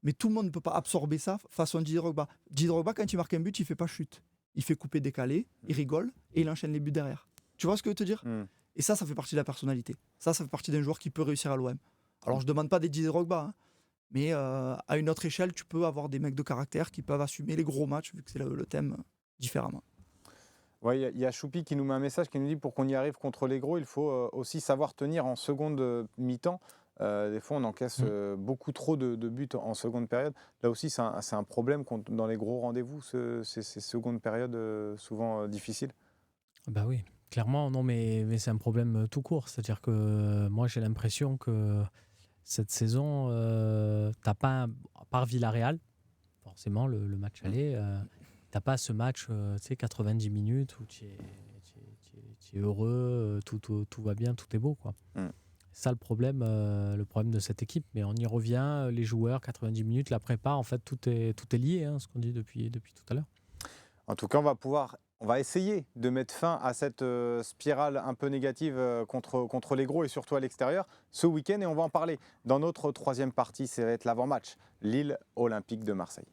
Mais tout le monde ne peut pas absorber ça façon Didier Drogba. Didier Drogba, quand il marque un but, il ne fait pas chute. Il fait couper décalé, il rigole et il enchaîne les buts derrière. Tu vois ce que je veux te dire? Et ça fait partie de la personnalité. Ça fait partie d'un joueur qui peut réussir à l'OM. Alors je ne demande pas des Didier Drogba, hein, mais à une autre échelle, tu peux avoir des mecs de caractère qui peuvent assumer les gros matchs, vu que c'est le thème, différemment. Ouais, il y a Choupi qui nous met un message qui nous dit pour qu'on y arrive contre les gros, il faut aussi savoir tenir en seconde mi-temps. Des fois, on encaisse beaucoup trop de buts en seconde période. Là aussi, c'est un problème dans les gros rendez-vous, ces secondes périodes souvent difficiles. Bah oui, clairement, non, mais c'est un problème tout court. C'est-à-dire que moi, j'ai l'impression que cette saison, t'as pas, à part Villarreal, forcément, le match aller, t'as pas ce match, 90 minutes où tu es heureux, tout va bien, tout est beau, quoi. C'est ça le problème de cette équipe. Mais on y revient, les joueurs, 90 minutes, la prépa, en fait, tout est lié, ce qu'on dit depuis tout à l'heure. En tout cas, on va essayer de mettre fin à cette spirale un peu négative contre les gros et surtout à l'extérieur ce week-end. Et on va en parler dans notre troisième partie. Ça va être l'avant-match, Lille Olympique de Marseille.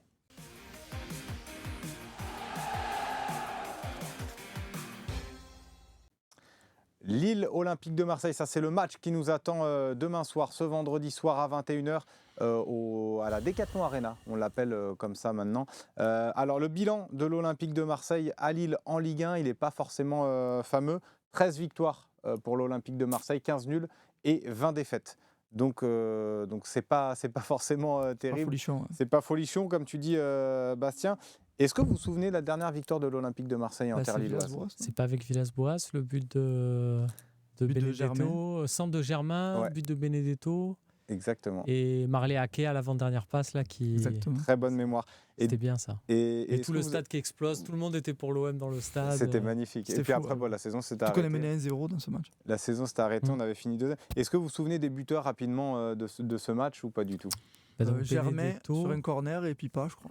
Lille Olympique de Marseille, ça c'est le match qui nous attend demain soir, ce vendredi soir à 21h à la Decathlon Arena, on l'appelle comme ça maintenant. Alors le bilan de l'Olympique de Marseille à Lille en Ligue 1, il n'est pas forcément fameux. 13 victoires pour l'Olympique de Marseille, 15 nuls et 20 défaites. Donc c'est pas forcément terrible. C'est pas folichon comme tu dis Bastien. Est-ce que vous vous souvenez de la dernière victoire de l'Olympique de Marseille en terre lilloise ? C'est pas avec Villas-Boas, le but de Benedetto, centre de Germain, but de Benedetto. Exactement. Et Marley Hacké à l'avant-dernière passe là qui. Exactement. Très bonne mémoire. C'était bien ça. Et tout le stade qui explose, tout le monde était pour l'OM dans le stade. C'était magnifique. Et puis après, la saison s'est arrêtée. Tu connais mené 1-0 dans ce match. La saison s'est arrêtée, on avait fini 2. Est-ce que vous vous souvenez des buteurs rapidement de ce match ou pas du tout ? Germain sur un corner et Pipa, je crois.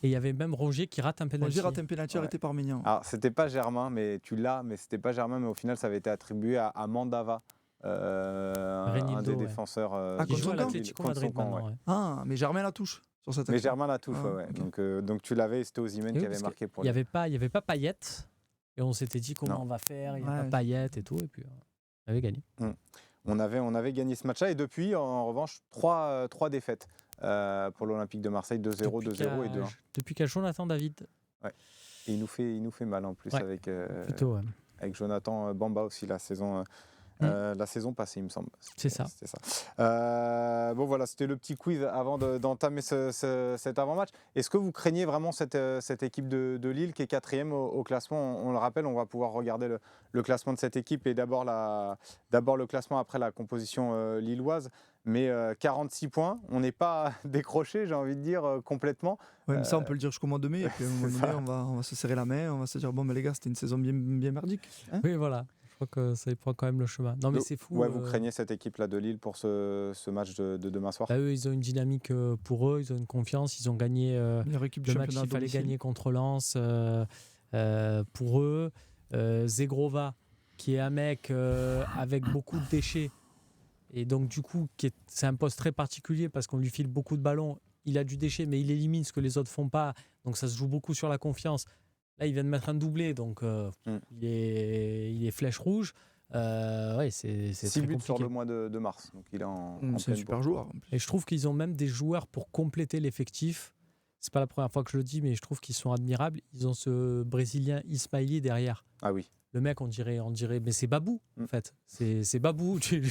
Et il y avait même Roger qui rate un pénalty. Roger rate un pénalty arrêté par Maignan. Alors, c'était pas Germain, mais c'était pas Germain, mais au final, ça avait été attribué à Mandava, un des défenseurs. qui joue à l'Atlético Madrid maintenant. Ouais. Ah, mais Germain la touche sur cette action. Mais Germain la touche, okay. Donc tu l'avais, c'était Osimhen qui avait marqué pour lui. Il n'y avait pas Payet, et on s'était dit comment on va faire, il n'y a pas Payet et tout, et puis on avait gagné. On avait gagné ce match-là, et depuis, en revanche, 3 défaites. Pour l'Olympique de Marseille, 2-0, 2-0 et 2-1. Depuis qu'à Jonathan David. Ouais. Et il nous fait mal en plus avec Jonathan Bamba aussi la saison passée, il me semble. C'est ça. Bon voilà, c'était le petit quiz avant d'entamer cet avant-match. Est-ce que vous craignez vraiment cette équipe de Lille qui est 4e au classement ? On le rappelle, on va pouvoir regarder le classement de cette équipe et d'abord le classement après la composition lilloise. Mais 46 points, on n'est pas décroché, j'ai envie de dire, complètement. Ouais, mais ça, on peut le dire jusqu'au mois de mai. Et puis à un moment donné, on va se serrer la main, on va se dire, bon, mais les gars, c'était une saison bien merdique. Hein, oui, voilà. Je crois que ça y prend quand même le chemin. Non, mais c'est fou. Ouais, vous craignez cette équipe-là de Lille pour ce match de demain soir ? Eux, ils ont une dynamique pour eux, ils ont une confiance, ils ont gagné le match qu'il fallait gagner contre Lens pour eux. Zegrova, qui est un mec avec beaucoup de déchets, et donc du coup, c'est un poste très particulier parce qu'on lui file beaucoup de ballons. Il a du déchet, mais il élimine ce que les autres font pas. Donc ça se joue beaucoup sur la confiance. Là, il vient de mettre un doublé, donc il est flèche rouge. C'est 6 buts sur le mois de mars. Donc il est c'est un super joueur. Et je trouve qu'ils ont même des joueurs pour compléter l'effectif. C'est pas la première fois que je le dis, mais je trouve qu'ils sont admirables. Ils ont ce Brésilien Ismaili derrière. Ah oui. Le mec, on dirait, mais c'est Babou, en fait. C'est Babou. Tu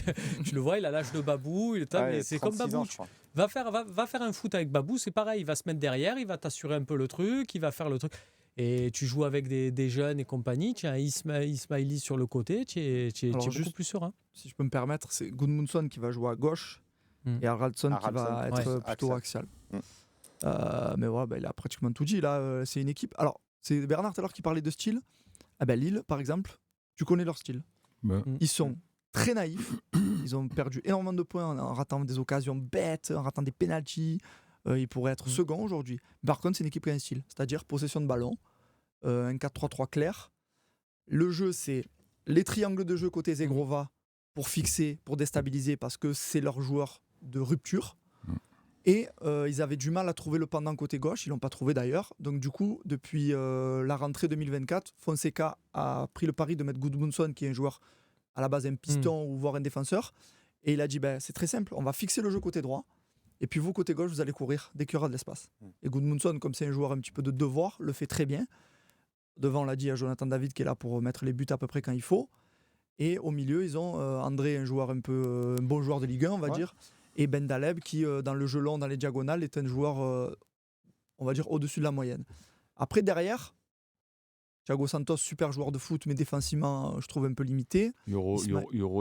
le vois, il a l'âge de Babou. C'est comme Babou. Ans, va faire un foot avec Babou, c'est pareil. Il va se mettre derrière, il va t'assurer un peu le truc, il va faire le truc. Et tu joues avec des jeunes et compagnie. Tu as Ismaili sur le côté, tu es beaucoup plus serein. Si je peux me permettre, c'est Gudmundsson qui va jouer à gauche et Haraldsson qui va être plutôt axial. Mais ouais, il a pratiquement tout dit. Là, c'est une équipe. Alors, c'est Bernard tout à l'heure qui parlait de style. Lille, par exemple, tu connais leur style. Ils sont très naïfs. Ils ont perdu énormément de points en ratant des occasions bêtes, en ratant des pénaltys. Ils pourraient être second aujourd'hui. Par contre, c'est une équipe qui a un style, c'est-à-dire possession de ballon, un 4-3-3 clair. Le jeu, c'est les triangles de jeu côté Zegrova pour fixer, pour déstabiliser, parce que c'est leur joueur de rupture. Et ils avaient du mal à trouver le pendant côté gauche, ils ne l'ont pas trouvé d'ailleurs. Donc du coup, depuis la rentrée 2024, Fonseca a pris le pari de mettre Gudmundsson, qui est un joueur à la base un piston ou voire un défenseur. Et il a dit, c'est très simple, on va fixer le jeu côté droit. Et puis vous, côté gauche, vous allez courir dès qu'il y aura de l'espace. Et Gudmundsson, comme c'est un joueur un petit peu de devoir, le fait très bien. Devant, on l'a dit à Jonathan David qui est là pour mettre les buts à peu près quand il faut. Et au milieu, ils ont André, un bon joueur de Ligue 1, on va dire, et Ben Daleb qui, dans le jeu long, dans les diagonales, est un joueur, on va dire, au-dessus de la moyenne. Après, derrière, Thiago Santos, super joueur de foot, mais défensivement, je trouve un peu limité. Yoro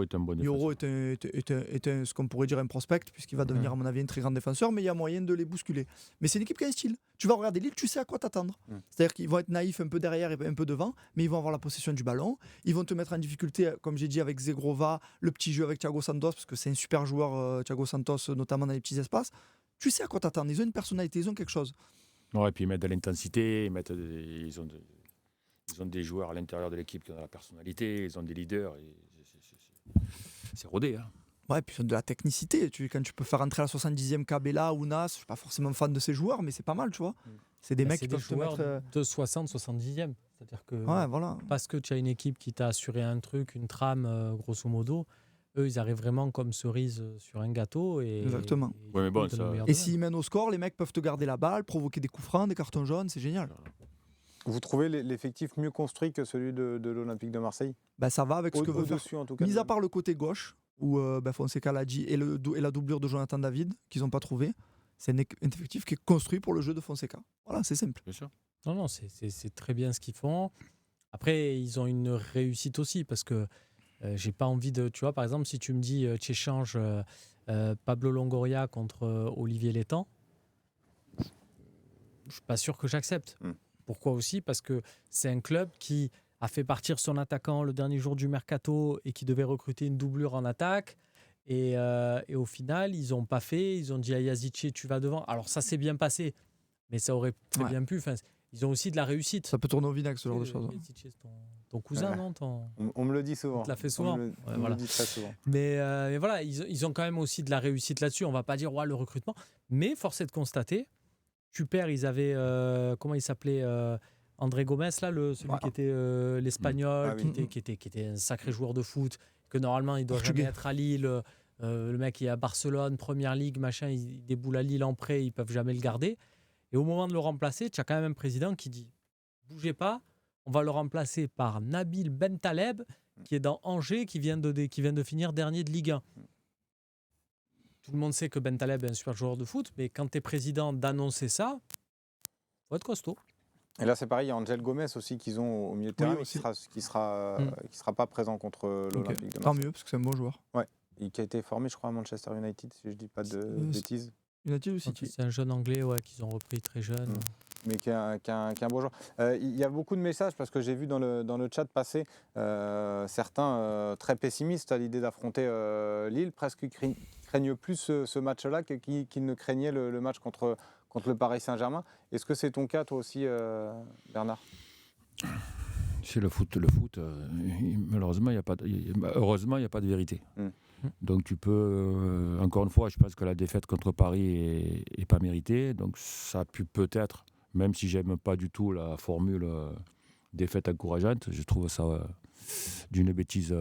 est un bon défenseur. Yoro est ce qu'on pourrait dire un prospect, puisqu'il va devenir, à mon avis, un très grand défenseur, mais il y a moyen de les bousculer. Mais c'est une équipe qui a un style. Tu vas regarder Lille, tu sais à quoi t'attendre. C'est-à-dire qu'ils vont être naïfs un peu derrière et un peu devant, mais ils vont avoir la possession du ballon. Ils vont te mettre en difficulté, comme j'ai dit, avec Zegrova, le petit jeu avec Thiago Santos, parce que c'est un super joueur, Thiago Santos, notamment dans les petits espaces. Tu sais à quoi t'attendre. Ils ont une personnalité, ils ont quelque chose. Ouais, et puis ils mettent de l'intensité, ils ont des joueurs à l'intérieur de l'équipe qui ont de la personnalité, ils ont des leaders. C'est rodé. Hein. Ouais, puis ils ont de la technicité. Quand tu peux faire entrer à la 70e Cabella ou Nas, je suis pas forcément fan de ces joueurs, mais c'est pas mal, tu vois. C'est des mecs qui peuvent te mettre de 60-70e. C'est-à-dire que voilà. Parce que tu as une équipe qui t'a assuré un truc, une trame, grosso modo, eux, ils arrivent vraiment comme cerise sur un gâteau. Exactement. Et s'ils mènent au score, les mecs peuvent te garder la balle, provoquer des coups francs, des cartons jaunes, c'est génial. Vous trouvez l'effectif mieux construit que celui de l'Olympique de Marseille ? Ça va avec ce que veut faire. En tout cas, mis à part le côté gauche, où Fonseca l'a dit, et la doublure de Jonathan David, qu'ils n'ont pas trouvé, c'est un effectif qui est construit pour le jeu de Fonseca. Voilà, c'est simple. Bien sûr. Non, c'est très bien ce qu'ils font. Après, ils ont une réussite aussi, parce que j'ai pas envie de... Tu vois, par exemple, si tu me dis, tu échanges Pablo Longoria contre Olivier Létang, je suis pas sûr que j'accepte. Pourquoi aussi ? Parce que c'est un club qui a fait partir son attaquant le dernier jour du mercato et qui devait recruter une doublure en attaque. Et au final, ils n'ont pas fait. Ils ont dit à Yazici, tu vas devant. Alors ça s'est bien passé, mais ça aurait très bien pu. Enfin, ils ont aussi de la réussite. Ça peut tourner au vinaigre, ce genre de choses. Yazici, c'est ton cousin, non On me le dit souvent. On te l'a fait souvent. On me le dit très souvent. Mais voilà, ils ont quand même aussi de la réussite là-dessus. On ne va pas dire le recrutement. Mais force est de constater, tu perds, ils avaient, comment il s'appelait André Gomes, là, celui qui était l'Espagnol, qui était un sacré joueur de foot, que normalement il doit jamais être à Lille. Le mec il est à Barcelone, Première Ligue, machin, il déboule à Lille en prêt, ils peuvent jamais le garder. Et au moment de le remplacer, tu as quand même un président qui dit bougez pas, on va le remplacer par Nabil Bentaleb, qui est dans Angers, qui vient de finir dernier de Ligue 1. Tout le monde sait que Bentaleb est un super joueur de foot, mais quand tu es président d'annoncer ça, faut être costaud. Et là, c'est pareil, il y a Angel Gomes aussi qu'ils ont au milieu de terrain, qui sera pas présent contre l'Olympique de Marseille. Tant mieux, parce que c'est un bon joueur. Ouais, et qui a été formé, je crois, à Manchester United, si je dis pas de bêtises. United aussi. C'est un jeune anglais qu'ils ont repris très jeune. Mais qui est un bon joueur. Il y a beaucoup de messages, parce que j'ai vu dans le chat passer certains très pessimistes à l'idée d'affronter Lille, presque qui craignent plus ce match-là qu'ils ne craignaient le match contre le Paris Saint-Germain. Est-ce que c'est ton cas, toi aussi, Bernard ? C'est le foot. Malheureusement, heureusement, il n'y a pas de vérité. Donc tu peux, encore une fois, je pense que la défaite contre Paris est pas méritée. Donc ça a pu peut-être, même si j'aime pas du tout la formule défaite encourageante, je trouve ça d'une bêtise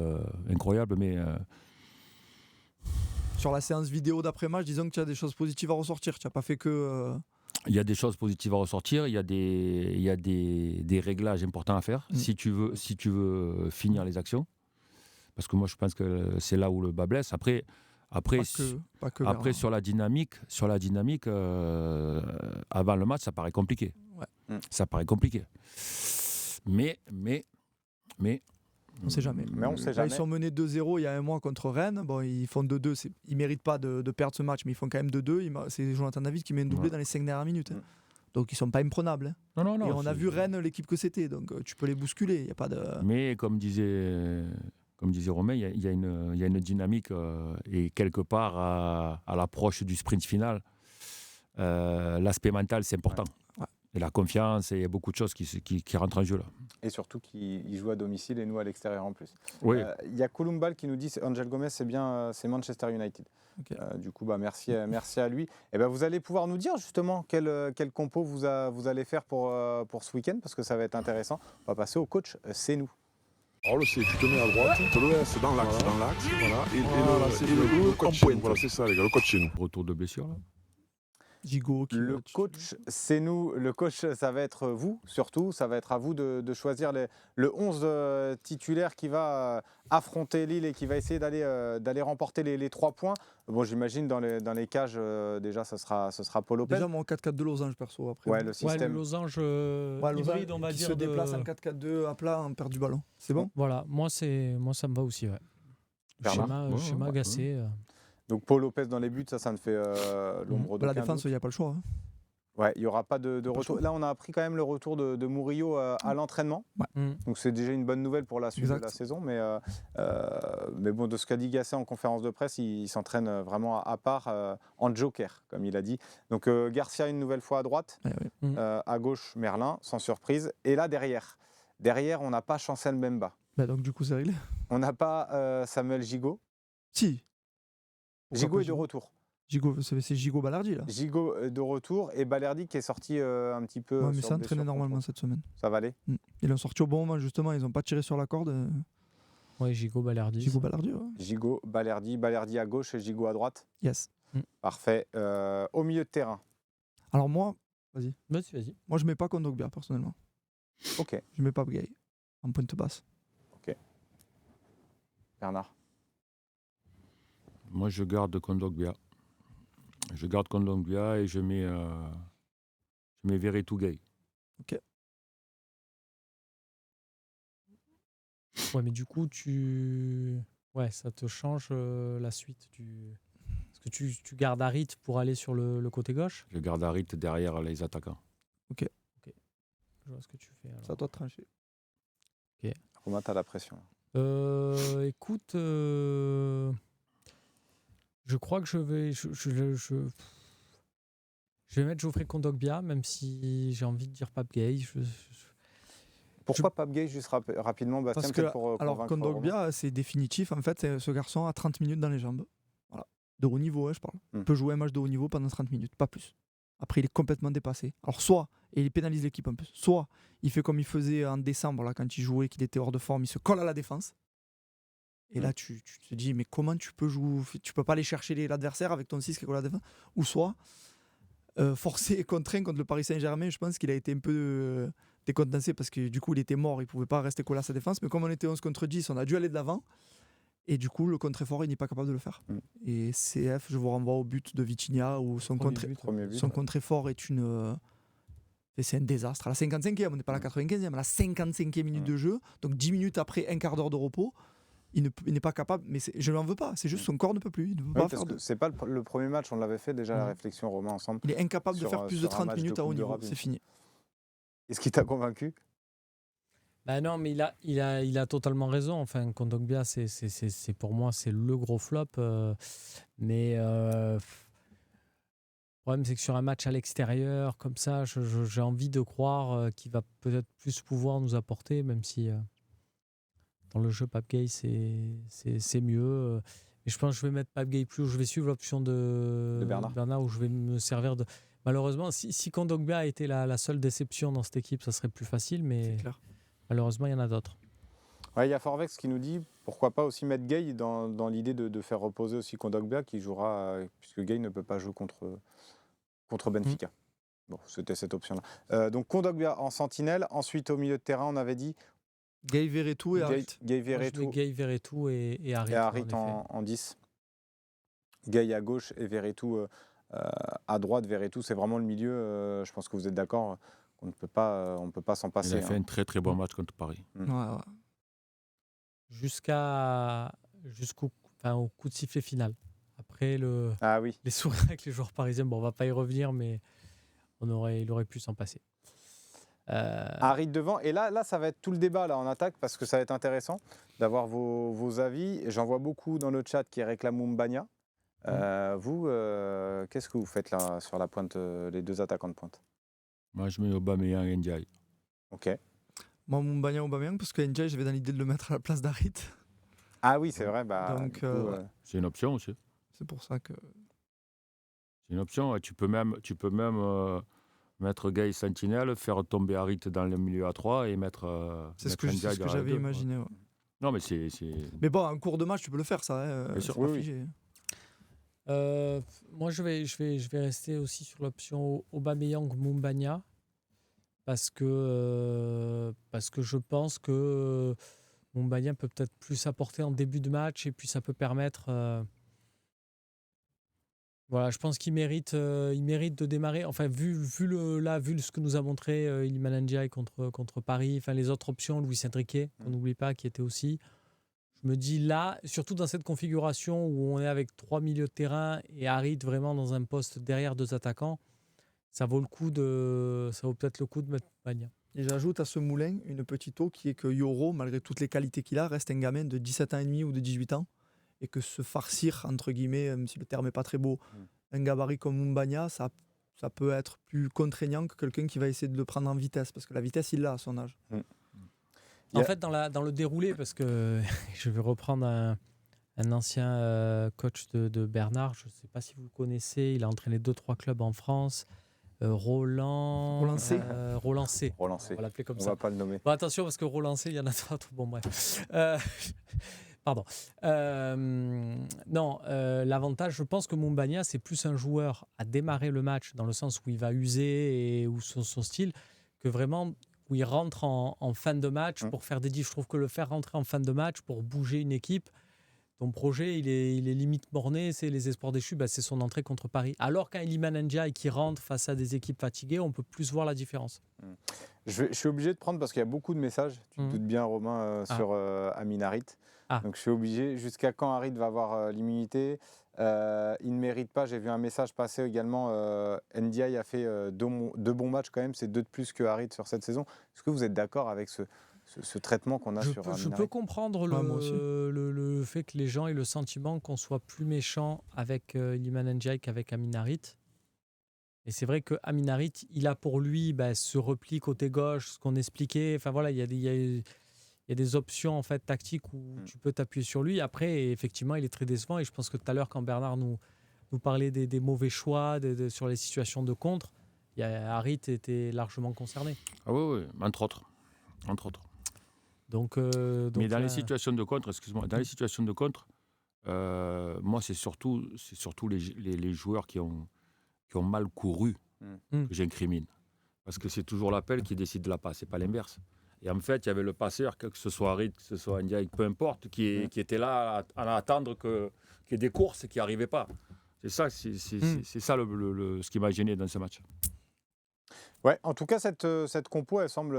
incroyable. Mais sur la séance vidéo d'après-match, disons que tu as des choses positives à ressortir. Tu n'as pas fait que... Il y a des choses positives à ressortir, il y a des réglages importants à faire si tu veux finir les actions. Parce que moi, je pense que c'est là où le bas blesse. Après sur la dynamique, avant le match, ça paraît compliqué. Ça paraît compliqué. Mais on ne sait jamais. Mais on sait jamais. Ils sont menés 2-0 il y a un mois contre Rennes. Bon, ils font 2-2. Ils ne méritent pas de perdre ce match, mais ils font quand même 2-2. C'est Jonathan David qui met une doublée dans les 5 dernières minutes. Donc ils ne sont pas imprenables. Non, et on a vu Rennes, l'équipe que c'était. Donc tu peux les bousculer. Y a pas de... Mais comme disait Romain, il y a une dynamique et quelque part à l'approche du sprint final, l'aspect mental, c'est important. Ouais. Et la confiance, et il y a beaucoup de choses qui rentrent en jeu là. Et surtout qu'ils jouent à domicile et nous à l'extérieur en plus. Oui. Y a Columbal qui nous dit Angel Gomes, c'est Manchester United. Okay. Du coup, merci à lui. Et vous allez pouvoir nous dire justement quel compo vous allez faire pour ce week-end, parce que ça va être intéressant. On va passer au coach, c'est nous. Alors le C, tu te mets à droite, c'est dans l'axe, voilà. Et le coach chez nous, voilà, c'est ça les gars, le coach chez nous. Retour de blessure là. Gigot. Le coach, c'est nous. Le coach, ça va être vous, surtout. Ça va être à vous de choisir le 11 titulaire qui va affronter Lille et qui va essayer d'aller remporter les 3 points. Bon, j'imagine dans les cages, déjà, ce sera Paul Lopez. Déjà, mon 4-4 de losange, perso. Après, Ouais, le système. le losange losange hybride, on va qui dire. se déplace en 4-4-2 à plat, on perd du ballon. C'est bon? Voilà, moi, ça me va aussi. Ouais. Bernard Schéma agacé. Donc Paul Lopez dans les buts, ça ne fait l'ombre La d'aucun défense, il doute. n'y a pas le choix. Hein. Ouais, il n'y aura pas de Pas retour. chaud. Là, on a appris quand même le retour de Murillo à l'entraînement. Donc c'est déjà une bonne nouvelle pour la suite de la saison. Mais bon, de ce qu'a dit Gasset en conférence de presse, il s'entraîne vraiment à part, en joker, comme il a dit. Donc Garcia une nouvelle fois à droite, à gauche Merlin, sans surprise. Et là, derrière, on n'a pas Chancel Mbemba. Donc du coup, c'est réglé. On n'a pas Samuel Gigot. Si. Gigot est de retour. Gigot, c'est Gigot Balardi là. Gigot de retour et Balerdi qui est sorti un petit peu. Ouais, mais ça entraînait normalement cette semaine. Ça va aller. Ils l'ont sorti au bon moment, justement. Ils n'ont pas tiré sur la corde. Ouais, Gigot Balerdi. Gigot Balardi, ouais. Gigot, Balerdi à gauche et Gigot à droite. Yes. Parfait. Au milieu de terrain. Alors moi, vas-y. Vas-y. Moi, je mets pas Kondogbia, personnellement. Ok. Je mets pas Gay en pointe basse. Ok. Bernard. Moi, je garde Kondogbia. Je garde Kondogbia et je mets Veretout Gay. Ok. Ouais, mais du coup, ça te change la suite. Est-ce que tu gardes Harit pour aller sur le côté gauche? Je garde Harit derrière les attaquants. Je vois ce que tu fais. Alors. C'est à toi de trancher. Romain, t'as la pression. Écoute, je crois que je vais mettre Geoffrey Kondogbia, même si j'ai envie de dire Pape Gay. Pourquoi Pape Gay, juste rapidement, Bastien, Parce que, pour alors, convaincre Kondogbia, c'est définitif. En fait, ce garçon a 30 minutes dans les jambes. Voilà. De haut niveau, hein, je parle. Il peut jouer un match de haut niveau pendant 30 minutes, pas plus. Après, il est complètement dépassé. Alors, soit, et il pénalise l'équipe un peu, soit il fait comme il faisait en décembre, là, quand il jouait, qu'il était hors de forme, il se colle à la défense. Et là, tu te dis, mais comment tu peux jouer? Tu peux pas aller chercher l'adversaire avec ton 6 qui est collé à la défense. Ou soit, forcé et contraint contre le Paris Saint-Germain, je pense qu'il a été un peu décontenancé parce que du coup, il était mort, il pouvait pas rester collé à sa défense. Mais comme on était 11 contre 10, on a dû aller de l'avant. Et du coup, le contre-effort, il n'est pas capable de le faire. Et CF, je vous renvoie au but de Vitinha où son contre-effort est c'est un désastre. À la 55e, on n'est pas à la 95e, à la 55e minute de jeu. Donc 10 minutes après un quart d'heure de repos, il n'est pas capable. Mais je ne l'en veux pas, c'est juste son corps ne peut plus. Il ne peut pas faire c'est pas le premier match, on l'avait fait déjà la réflexion, Romain, ensemble. Il est incapable de faire plus de 30 minutes à haut niveau, c'est fini. Est-ce qu'il t'a convaincu? Bah non, mais il a totalement raison. Enfin, Kondogbia, c'est pour moi, c'est le gros flop. Mais le problème, c'est que sur un match à l'extérieur, comme ça, j'ai envie de croire qu'il va peut-être plus pouvoir nous apporter, même si dans le jeu, Pape Gay, c'est mieux. Mais je pense que je vais mettre Pape Gay plus haut. Je vais suivre l'option de Bernard, où je vais me servir de... Malheureusement, si Kondogbia a été la seule déception dans cette équipe, ça serait plus facile, mais malheureusement, il y en a d'autres. Ouais, il y a Forvex qui nous dit pourquoi pas aussi mettre Gay dans l'idée de faire reposer aussi Kondogbia qui jouera, puisque Gay ne peut pas jouer contre Benfica. Bon, c'était cette option-là. Donc Kondogbia en sentinelle. Ensuite, au milieu de terrain, on avait dit Gay, Veretout et Harit. Gay, Veretout et Harit. Et Harit en 10. Gay à gauche et Veretout à droite. Veretout, c'est vraiment le milieu. Je pense que vous êtes d'accord. On ne peut pas s'en passer. Il a fait un très très bon match contre Paris. Jusqu'au coup de sifflet final. Après les sourires avec les joueurs parisiens, bon, on va pas y revenir, mais il aurait pu s'en passer. Harit devant. Et là, ça va être tout le débat là, en attaque parce que ça va être intéressant d'avoir vos avis. J'en vois beaucoup dans le chat qui réclament Mbagna. Vous, qu'est-ce que vous faites là sur la pointe, les deux attaquants de pointe? Moi, je mets Aubameyang et Ndiaye. Ok. Moi, Aubameyang, parce que Ndiaye, j'avais dans l'idée de le mettre à la place d'Harit. Ah oui, c'est vrai. Donc, c'est une option aussi. C'est pour ça que... C'est une option. Tu peux même mettre Gay sentinelle, faire tomber Harit dans le milieu à 3 et mettre... c'est ce que j'avais imaginé. Ouais. Non, mais c'est... Mais bon, en cours de match, tu peux le faire, ça. Bien sûr. Oui. Moi, je vais rester aussi sur l'option Aubameyang-Mumbagna parce que je pense que Mumbagna peut peut-être plus apporter en début de match et puis ça peut permettre. Voilà, je pense qu'il mérite de démarrer. Enfin, vu ce que nous a montré Iliman Ndiaye contre Paris, enfin les autres options, Luis Enrique, qu'on n'oublie pas, qui était aussi. Je me dis là, surtout dans cette configuration où on est avec 3 milieux de terrain et Harit vraiment dans un poste derrière 2 attaquants, ça vaut peut-être le coup de mettre Bagna. Et j'ajoute à ce moulin une petite eau qui est que Yoro, malgré toutes les qualités qu'il a, reste un gamin de 17 ans et demi ou de 18 ans. Et que se farcir, entre guillemets, même si le terme n'est pas très beau, un gabarit comme Mumbagna, ça peut être plus contraignant que quelqu'un qui va essayer de le prendre en vitesse. Parce que la vitesse, il l'a à son âge. En fait, dans le déroulé, parce que je vais reprendre un ancien coach de Bernard, je ne sais pas si vous le connaissez, il a entraîné 2-3 clubs en France. Roland C. On va l'appeler comme ça. On ne va pas le nommer. Bon, attention, parce que Roland C, il y en a d'autres. Bon, bref. Pardon. L'avantage, je pense que Mumbagna, c'est plus un joueur à démarrer le match, dans le sens où il va user et où son style, que vraiment où il rentre en fin de match pour faire des diffs. Je trouve que le faire rentrer en fin de match pour bouger une équipe, ton projet, il est limite borné. C'est les espoirs déchus, c'est son entrée contre Paris. Alors qu'un Iliman Ndiaye qui rentre face à des équipes fatiguées, on peut plus voir la différence. Je suis obligé de prendre parce qu'il y a beaucoup de messages. Tu te doutes bien, Romain, sur Amin Harit. Donc je suis obligé. Jusqu'à quand Harit va avoir l'immunité? Il ne mérite pas. J'ai vu un message passer également. Ndiaye a fait 2 bons matchs quand même. C'est 2 de plus que Harit sur cette saison. Est-ce que vous êtes d'accord avec ce traitement qu'on a sur Amin Harit? Je peux comprendre le fait que les gens aient le sentiment qu'on soit plus méchant avec Iliman Ndiaye qu'avec Amin Harit. Et c'est vrai que Amin Harit, il a pour lui ce repli côté gauche, ce qu'on expliquait. Enfin voilà, il y a des options en fait tactiques où tu peux t'appuyer sur lui. Après, effectivement, il est très décevant. Et je pense que tout à l'heure, quand Bernard nous parlait des mauvais choix sur les situations de contre, Harit était largement concerné. Ah oui, entre autres. Donc, mais dans les situations de contre, moi, c'est surtout les joueurs qui ont mal couru que j'incrimine. Parce que c'est toujours l'appel qui décide de la passe, c'est pas l'inverse. Et en fait, il y avait le passeur, que ce soit Harit, que ce soit Ndiaye, peu importe, qui était là à attendre qu'il y ait des courses qui n'arrivaient pas. C'est ça, c'est ça ce qui m'a gêné dans ce match. Ouais, en tout cas, cette compo, elle semble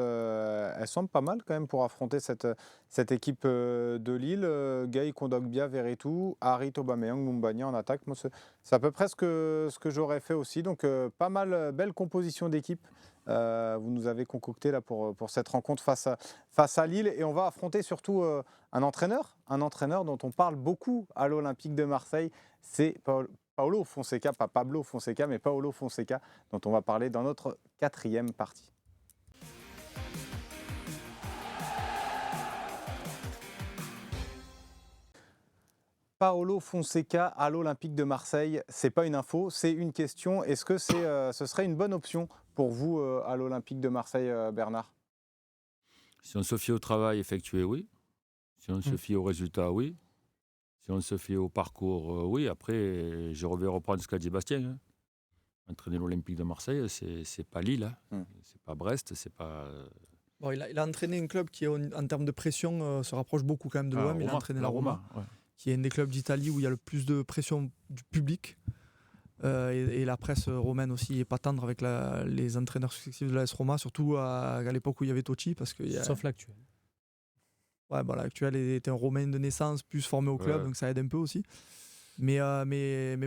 pas mal quand même pour affronter cette équipe de Lille. Gueye, Kondogbia, Verretou, Harit, Aubameyang, Mumbagna en attaque. Moi, c'est à peu près ce que j'aurais fait aussi. Donc, pas mal, belle composition d'équipe. Vous nous avez concocté là pour cette rencontre face à Lille. Et on va affronter surtout un entraîneur dont on parle beaucoup à l'Olympique de Marseille. C'est Paulo Fonseca, pas Pablo Fonseca, mais Paulo Fonseca, dont on va parler dans notre 4e partie. Paulo Fonseca à l'Olympique de Marseille, c'est pas une info, c'est une question. Est-ce que ce serait une bonne option pour vous à l'Olympique de Marseille, Bernard? Si on se fie au travail effectué, oui. Si on se fie au résultat, oui. Si on se fie au parcours, oui. Après, je vais reprendre ce qu'a dit Bastien. Entraîner l'Olympique de Marseille, c'est pas Lille, c'est pas Brest, c'est pas... Bon, il a entraîné un club qui, en termes de pression, se rapproche beaucoup quand même de l'OM. Il a entraîné la Roma, qui est un des clubs d'Italie où il y a le plus de pression du public. Et la presse romaine aussi n'est pas tendre avec les entraîneurs successifs de l'AS Roma, surtout à l'époque où il y avait Totti. Sauf l'actuel. Ouais, l'actuel était un Romain de naissance, plus formé au club, donc ça aide un peu aussi. Mais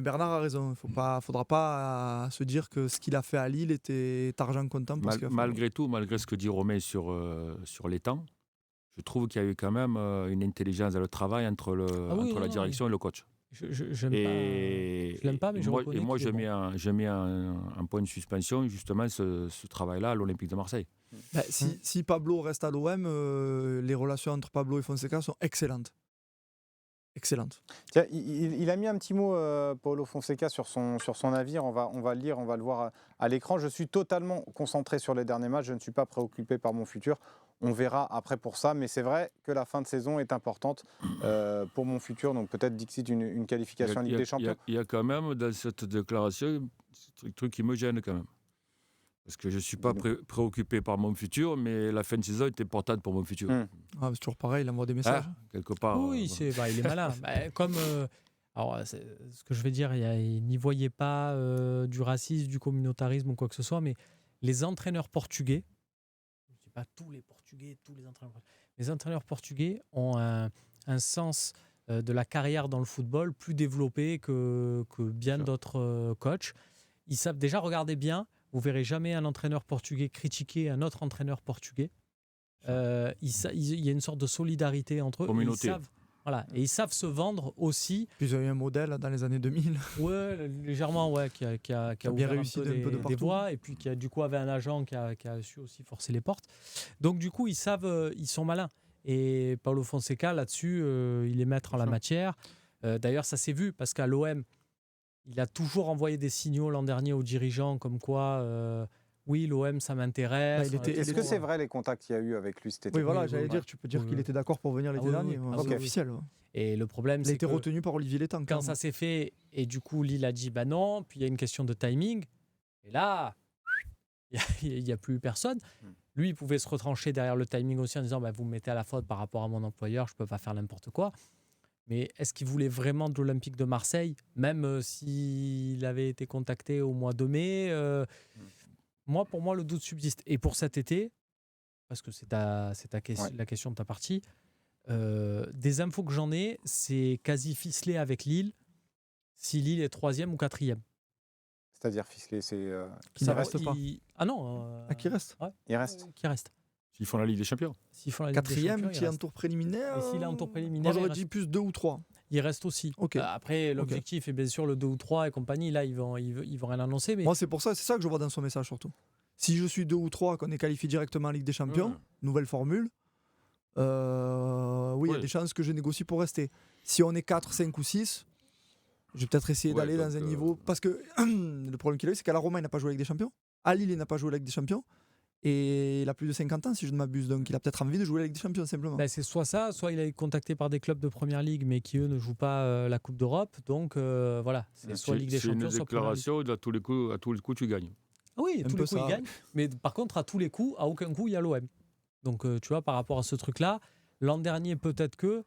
Bernard a raison. Il ne faudra pas se dire que ce qu'il a fait à Lille était argent comptant. Malgré tout, malgré ce que dit Romain sur les temps, je trouve qu'il y a eu quand même une intelligence dans le travail entre la direction et le coach. Je l'aime pas, mais je reconnais. Et moi, je mets un point de suspension, justement, ce travail-là à l'Olympique de Marseille. Si Pablo reste à l'OM, les relations entre Pablo et Fonseca sont excellentes. Excellente. Tiens, il a mis un petit mot, Paulo Fonseca, sur son avis. On va le lire, on va le voir à l'écran. Je suis totalement concentré sur les derniers matchs. Je ne suis pas préoccupé par mon futur. on verra après pour ça. Mais c'est vrai que la fin de saison est importante pour mon futur. Donc peut-être Dixit une qualification en Ligue des Champions. Il y a quand même dans cette déclaration un truc qui me gêne quand même. Parce que je ne suis pas préoccupé par mon futur, mais la fin de saison est importante pour mon futur. C'est toujours pareil, il envoie des messages. Quelque part. Oui, il est malin. Alors, ce que je vais dire, il n'y voyait pas du racisme, du communautarisme ou quoi que ce soit, mais les entraîneurs portugais, je ne dis pas tous les Portugais, les entraîneurs portugais ont un sens de la carrière dans le football plus développé que bien d'autres coachs. Ils savent déjà, regardez bien, vous verrez jamais un entraîneur portugais critiquer un autre entraîneur portugais. Il y a une sorte de solidarité entre eux. Communauté. Et ils savent se vendre aussi. Puis ils ont eu un modèle dans les années 2000. Ouais, légèrement, qui a bien réussi un peu des voies, et puis qui a du coup avait un agent qui a su aussi forcer les portes. Donc du coup, ils sont malins. Et Paulo Fonseca, là-dessus, il est maître en la matière. D'ailleurs, ça s'est vu, parce qu'à l'OM, il a toujours envoyé des signaux l'an dernier aux dirigeants, comme quoi... oui, l'OM, ça m'intéresse. Est-ce que c'est vrai les contacts qu'il y a eu avec lui cet été? Oui, voilà, j'allais dire, tu peux dire qu'il était d'accord pour venir l'été dernier. C'est officiel. Et le problème, c'est qu'il a été retenu par Olivier Létang. Quand ça s'est fait, et du coup, Lille a dit bah non, puis il y a une question de timing. Et là, il n'y a plus personne. Lui, il pouvait se retrancher derrière le timing aussi en disant bah, vous me mettez à la faute par rapport à mon employeur, je ne peux pas faire n'importe quoi. Mais est-ce qu'il voulait vraiment de l'Olympique de Marseille, même s'il avait été contacté au mois de mai Pour moi, le doute subsiste. Et pour cet été, parce que c'est la question de ta partie, des infos que j'en ai, c'est quasi ficelé avec Lille, si Lille est 3e ou 4e. C'est-à-dire ficelé, c'est... Qui ne reste pas. Ah non. Qui reste Il reste. Qui reste. S'ils font la Ligue des Champions. 4e, qui est en tour préliminaire. Et s'il est en tour préliminaire, moi, j'aurais dit plus 2 ou 3. Il reste aussi. Okay. Après, l'objectif est bien sûr le 2 ou 3 et compagnie. Là, ils vont rien annoncer. Mais... Moi, c'est ça que je vois dans son message surtout. Si je suis 2 ou 3, qu'on est qualifié directement en Ligue des Champions, nouvelle formule, il y a des chances que je négocie pour rester. Si on est 4, 5 ou 6, je vais peut-être essayer d'aller dans un niveau... Parce que le problème qu'il a eu, c'est qu'à la Roma, il n'a pas joué avec des champions. À Lille, il n'a pas joué avec des champions. Et il a plus de 50 ans, si je ne m'abuse. Donc, il a peut-être envie de jouer avec des champions, simplement. C'est soit ça, soit il a été contacté par des clubs de Première Ligue, mais qui, eux, ne jouent pas la Coupe d'Europe. Donc, voilà. C'est soit Ligue des Champions, soit Première Ligue. C'est une déclaration, à tous les coups, tu gagnes. Oui, à tous les coups, il gagne. Mais par contre, à tous les coups, à aucun coup, il y a l'OM. Donc, tu vois, par rapport à ce truc-là, l'an dernier, peut-être que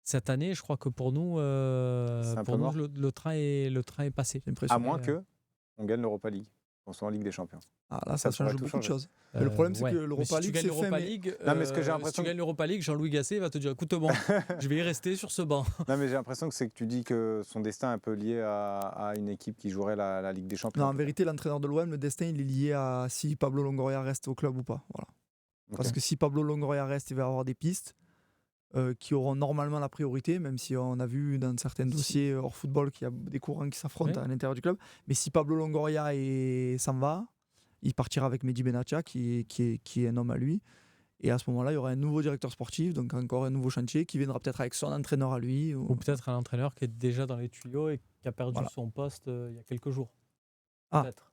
cette année, je crois que pour nous, le train est passé. À moins qu'on gagne l'Europa League, qu'on soit en Ligue des Champions. Ah là, ça change beaucoup de choses. Le problème, c'est que l'Europa League, c'est fait. Si tu gagnes l'Europa League, Jean-Louis Gasset va te dire écoute-moi, je vais y rester sur ce banc. Non, mais j'ai l'impression que tu dis que son destin est un peu lié à une équipe qui jouerait la Ligue des Champions. Non, en vérité, l'entraîneur de l'OM, le destin, il est lié à si Pablo Longoria reste au club ou pas. Voilà. Parce que si Pablo Longoria reste, il va y avoir des pistes qui auront normalement la priorité, même si on a vu dans certains dossiers hors football qu'il y a des courants qui s'affrontent à l'intérieur du club. Mais si Pablo Longoria s'en va, il partira avec Mehdi Benatia, qui est un homme à lui. Et à ce moment-là, il y aura un nouveau directeur sportif, donc encore un nouveau chantier, qui viendra peut-être avec son entraîneur à lui. Ou peut-être un entraîneur qui est déjà dans les tuyaux et qui a perdu son poste il y a quelques jours. Peut-être.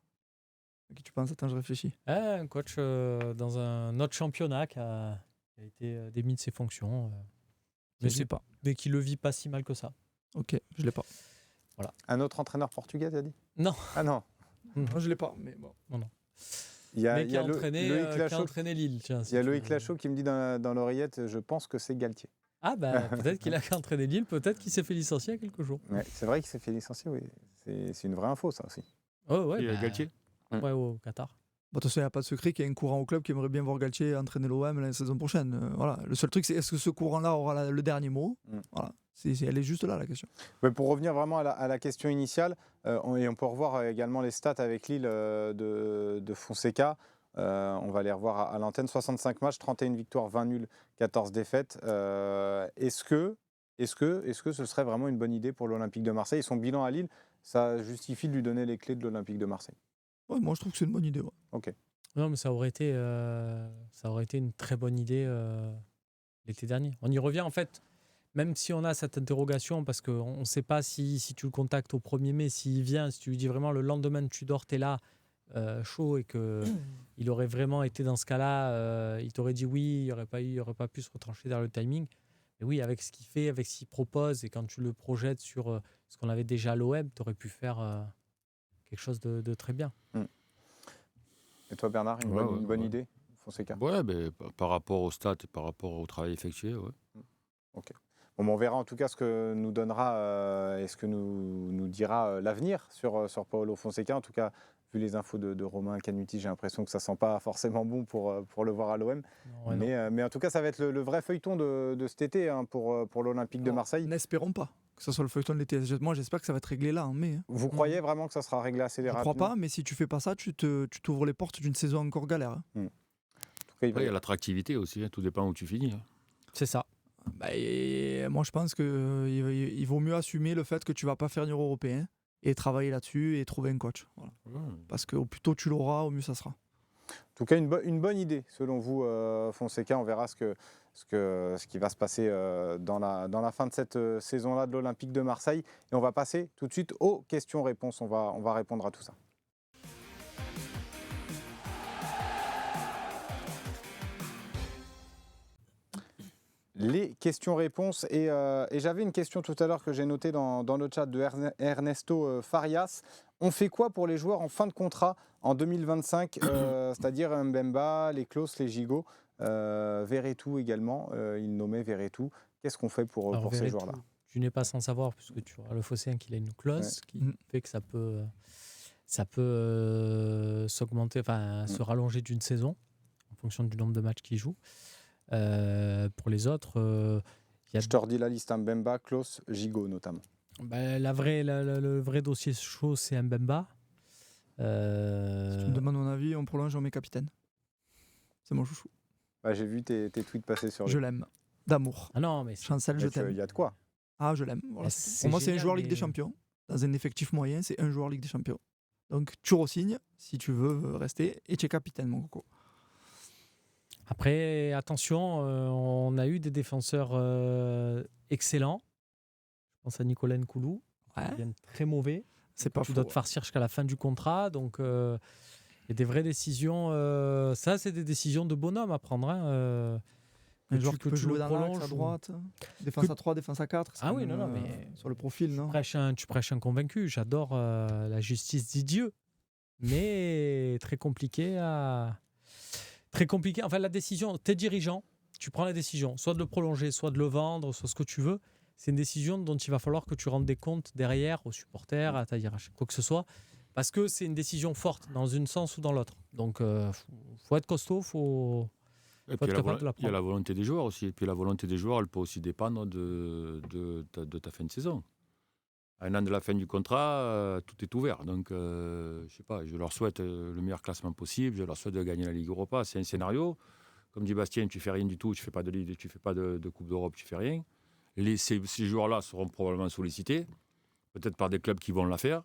À qui tu penses? Attends, je réfléchis. Un coach dans un autre championnat qui a été démis de ses fonctions. Mais qui le vit pas si mal que ça. Ok, je l'ai pas. Voilà. Un autre entraîneur portugais, t'as dit? Non. Ah non. Moi, je l'ai pas, mais bon. Non. Il y a entraîné Lille. Tiens, il y a Loïc Lachaud qui me dit dans l'oreillette, je pense que c'est Galtier. Ah peut-être qu'il a entraîné Lille, peut-être qu'il s'est fait licencier il y a quelques jours. Ouais, c'est vrai qu'il s'est fait licencier, oui. C'est une vraie info, ça aussi. Galtier. Ouais, au Qatar. De toute façon, il n'y a pas de secret qu'il y a un courant au club qui aimerait bien voir Galtier entraîner l'OM la saison prochaine. Voilà. Le seul truc, c'est est-ce que ce courant-là aura le dernier mot? Voilà. Elle est juste là, la question. Mais pour revenir vraiment à la question initiale, et on peut revoir également les stats avec Lille de Fonseca. On va les revoir à l'antenne. 65 matchs, 31 victoires, 20 nuls, 14 défaites. Est-ce que ce serait vraiment une bonne idée pour l'Olympique de Marseille? Son bilan à Lille, ça justifie de lui donner les clés de l'Olympique de Marseille? Ouais, moi, je trouve que c'est une bonne idée. Ouais. Ok. Non, mais ça aurait été une très bonne idée l'été dernier. On y revient, en fait, même si on a cette interrogation, parce qu'on ne sait pas si tu le contactes au 1er mai, s'il vient, si tu lui dis vraiment le lendemain de Tudor, t'es là, chaud et qu'il aurait vraiment été dans ce cas-là, il t'aurait dit oui, il n'aurait pas pu se retrancher dans le timing. Mais oui, avec ce qu'il fait, avec ce qu'il propose, et quand tu le projettes sur ce qu'on avait déjà à l'OM, tu aurais pu faire quelque chose de très bien. Et toi, Bernard, une bonne idée, Fonseca? Ouais, mais par rapport au stade et par rapport au travail effectué, ouais. Ok. Bon, on verra en tout cas ce que nous donnera et ce que nous dira l'avenir sur Paolo Fonseca. En tout cas, vu les infos de Romain Canuti, j'ai l'impression que ça ne sent pas forcément bon pour le voir à l'OM. Mais en tout cas, ça va être le vrai feuilleton de cet été pour l'Olympique de Marseille. N'espérons pas que ce soit le feuilleton de l'été. Moi, j'espère que ça va être réglé là en mai. Vous croyez vraiment que ça sera réglé assez rapidement? Je ne crois pas, mais si tu fais pas ça, tu t'ouvres les portes d'une saison encore galère. En tout cas, il y a l'attractivité aussi, tout dépend où tu finis. C'est ça. Moi, je pense qu'il vaut mieux assumer le fait que tu ne vas pas faire un Euro européen et travailler là-dessus et trouver un coach. Voilà. Parce qu'au plus tôt tu l'auras, au mieux ça sera. En tout cas, une bonne idée, selon vous, Fonseca. On verra ce qui va se passer dans la fin de cette saison-là de l'Olympique de Marseille. Et on va passer tout de suite aux questions-réponses. On va répondre à tout ça. Les questions-réponses. Et j'avais une question tout à l'heure que j'ai notée dans le chat de Ernesto Farias. On fait quoi pour les joueurs en fin de contrat en 2025, c'est-à-dire Mbemba, les Klose, les Gigot, Verretou également, il nommait Verretou. Qu'est-ce qu'on fait pour ces joueurs-là? Tu n'es pas sans savoir, puisque tu auras le Phocéen qu'il a une clause qui fait que ça peut s'augmenter, se rallonger d'une saison en fonction du nombre de matchs qu'il joue. Pour les autres, je te redis la liste, Mbemba, Klose, Gigot notamment. Le vrai dossier chaud, c'est Mbemba. Si tu me demandes mon avis, on prolonge, on met capitaine. C'est mon chouchou. J'ai vu tes tweets passer sur lui. Je l'aime, d'amour. Ah non, mais Chancel, je t'aime. Il y a de quoi. Ah, je l'aime. Voilà. Pour moi, c'est un joueur Ligue des Champions. Dans un effectif moyen, c'est un joueur Ligue des Champions. Donc, tu re-signes si tu veux rester et tu es capitaine, mon coco. Après, attention, on a eu des défenseurs excellents. Je pense à Nicolas Nkoulou, qui vient très mauvais. C'est pas tu faux, dois te farcir jusqu'à la fin du contrat. Donc, il y a des vraies décisions. Ça, c'est des décisions de bonhomme à prendre. Un joueur qui peut jouer dans l'axe, à droite, défense à 3, défense à 4. Ah oui, non, mais sur le profil, non. Tu prêches un convaincu. J'adore la justice dit Dieu. Mais très compliqué à... Très compliqué. Enfin, la décision, t'es dirigeant, tu prends la décision, soit de le prolonger, soit de le vendre, soit ce que tu veux. C'est une décision dont il va falloir que tu rendes des comptes derrière aux supporters, à ta hiérarchie, quoi que ce soit, parce que c'est une décision forte dans une sens ou dans l'autre. Donc, faut être costaud, faut être capable de la prendre. Il y a la volonté des joueurs aussi. Et puis la volonté des joueurs, elle peut aussi dépendre de ta fin de saison. À un an de la fin du contrat, tout est ouvert. Donc, je sais pas, je leur souhaite le meilleur classement possible. Je leur souhaite de gagner la Ligue Europa. C'est un scénario. Comme dit Bastien, tu fais rien du tout. Tu fais pas de Ligue, tu fais pas de Coupe d'Europe, tu fais rien. Ces joueurs-là seront probablement sollicités, peut-être par des clubs qui vont la faire.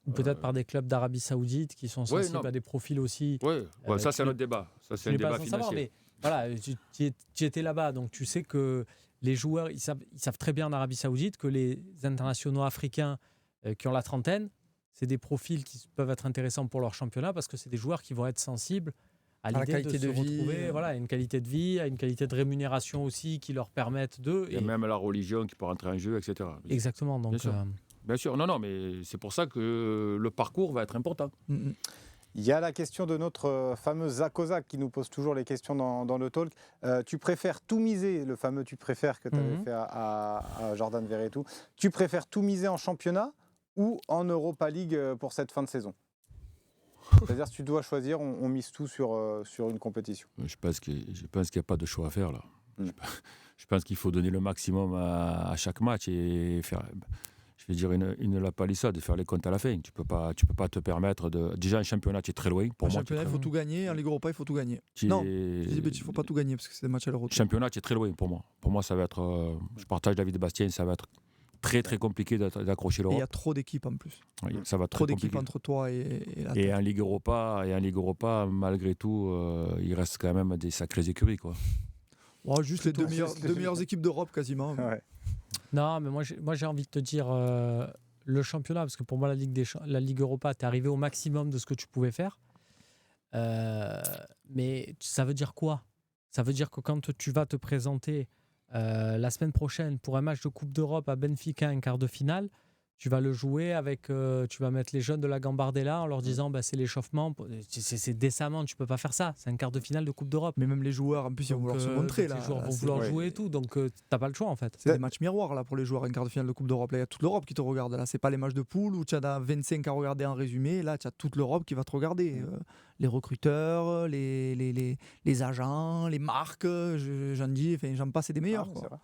Ou peut-être par des clubs d'Arabie Saoudite qui sont sensibles à des profils aussi. Oui, ça c'est un autre débat. Ça c'est un débat financier. Savoir, mais voilà, tu étais là-bas, donc tu sais que les joueurs, ils savent très bien en Arabie Saoudite que les internationaux africains qui ont la trentaine, c'est des profils qui peuvent être intéressants pour leur championnat parce que c'est des joueurs qui vont être sensibles à l'idée de se retrouver, à une qualité de vie, à une qualité de rémunération aussi qui leur permettent de... Et même la religion qui peut rentrer en jeu, etc. Exactement. Donc, bien sûr. Non, mais c'est pour ça que le parcours va être important. Il y a la question de notre fameux Zach Ozak qui nous pose toujours les questions dans le talk. Tu préfères tout miser, le fameux tu préfères que tu avais fait à Jordan Verretou, tu préfères tout miser en championnat ou en Europa League pour cette fin de saison? C'est-à-dire si tu dois choisir, on mise tout sur une compétition. Je pense qu'il n'y a pas de choix à faire là. Je pense qu'il faut donner le maximum à chaque match et faire... Je vais dire une la palissade, de faire les comptes à la fin. Tu peux pas te permettre de... Déjà, un championnat, tu es très loin. En championnat, il faut tout gagner. En Ligue Europa, il faut tout gagner. Non, il ne faut pas tout gagner parce que c'est des matchs à l'Euro. Championnat, tu es très loin pour moi. Pour moi, ça va être... je partage l'avis de Bastien, ça va être très, très compliqué d'accrocher l'Europe. Il y a trop d'équipes en plus. Oui, ça va trop d'équipes entre toi et la et en Ligue Europa, malgré tout, il reste quand même des sacrées écuries, quoi. Ouais, juste les deux meilleures équipes d'Europe, quasiment. Ouais. Non, mais moi j'ai envie de te dire, le championnat, parce que pour moi, la Ligue Europa, tu es arrivé au maximum de ce que tu pouvais faire. Mais ça veut dire quoi? Ça veut dire que quand tu vas te présenter la semaine prochaine pour un match de Coupe d'Europe à Benfica, un quart de finale, tu vas le jouer avec, tu vas mettre les jeunes de la Gambardella en leur disant c'est l'échauffement. C'est décemment, tu peux pas faire ça. C'est un quart de finale de Coupe d'Europe. Mais même les joueurs, en plus, ils vont vouloir se montrer. Les joueurs vont vouloir jouer et tout, donc t'as pas le choix en fait. C'est des matchs miroirs là pour les joueurs, un quart de finale de Coupe d'Europe. Là, il y a toute l'Europe qui te regarde. Là, c'est pas les matchs de poule où tu as 25 à regarder en résumé. Là, tu as toute l'Europe qui va te regarder. Les recruteurs, les agents, les marques, j'en passe, c'est des meilleurs. Quoi.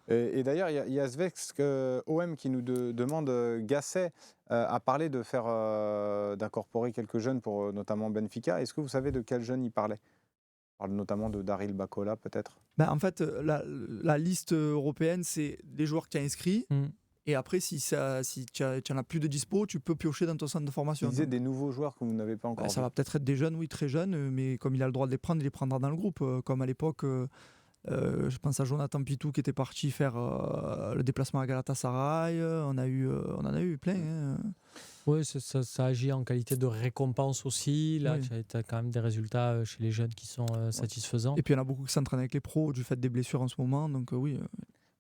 Et d'ailleurs, il y a Zvezk OM qui nous demande, Gasset a parlé de faire d'incorporer quelques jeunes pour notamment Benfica. Est-ce que vous savez de quels jeunes il parlait? Il parle notamment de Daryl Bacola peut-être. En fait, la liste européenne, c'est des joueurs que tu as inscrits. Et après, si tu n'en as plus de dispo, tu peux piocher dans ton centre de formation. Il disait des nouveaux joueurs que vous n'avez pas encore. Ça va peut-être être des jeunes, oui, très jeunes, mais comme il a le droit de les prendre, il les prendra dans le groupe. Comme à l'époque, je pense à Jonathan Pitou qui était parti faire le déplacement à Galatasaray. On en a eu plein. Oui, ça agit en qualité de récompense aussi. Là, tu as quand même des résultats chez les jeunes qui sont satisfaisants. Et puis il y en a beaucoup qui s'entraînent avec les pros du fait des blessures en ce moment. Donc oui.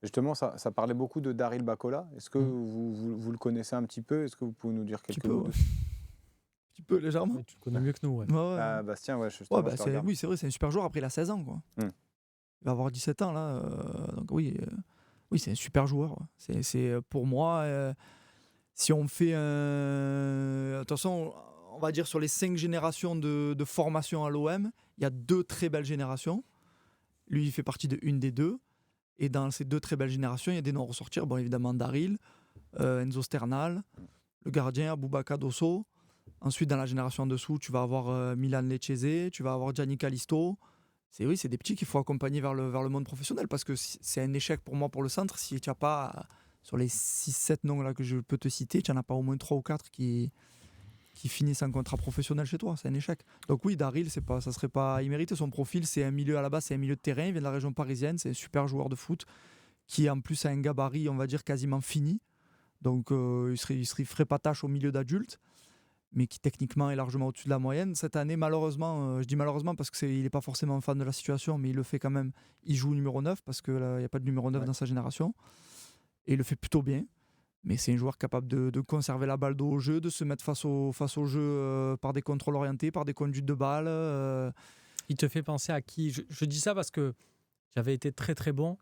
Justement, ça parlait beaucoup de Daryl Bacola. Est-ce que vous le connaissez un petit peu? Est-ce que vous pouvez nous dire quelques mots? Un petit peu, légèrement. Tu le connais mieux que nous. Ouais. Bastien, oui, c'est vrai, c'est un super joueur. Après, il a 16 ans. Quoi. Il va avoir 17 ans, là. Donc oui, c'est un super joueur. C'est pour moi, si on fait de toute façon, on va dire sur les 5 générations de formation à l'OM, il y a 2 très belles générations. Lui, il fait partie d'une des 2. Et dans ces 2 très belles générations, il y a des noms à ressortir. Bon, évidemment, Daryl, Enzo Sternal, le gardien, Aboubakar Dosso. Ensuite, dans la génération en dessous, tu vas avoir Milan Lecce, tu vas avoir Gianni Callisto. C'est des petits qu'il faut accompagner vers le monde professionnel parce que c'est un échec pour moi pour le centre. Si tu n'as pas, sur les 6-7 noms là que je peux te citer, tu n'en as pas au moins 3 ou 4 qui finissent un contrat professionnel chez toi. C'est un échec. Donc oui, Daryl, ça ne serait pas immérité. Son profil, c'est un milieu à la base, c'est un milieu de terrain. Il vient de la région parisienne. C'est un super joueur de foot qui en plus a un gabarit, on va dire, quasiment fini. Donc il ferait pas tâche au milieu d'adultes, mais qui techniquement est largement au-dessus de la moyenne. Cette année, malheureusement, je dis malheureusement parce qu'il n'est pas forcément fan de la situation, mais il le fait quand même. Il joue numéro 9 parce qu'il n'y a pas de numéro 9 dans sa génération. Et il le fait plutôt bien. Mais c'est un joueur capable de conserver la balle au jeu, de se mettre face au jeu par des contrôles orientés, par des conduites de balle. Il te fait penser à qui? Je dis ça parce que j'avais été très très bon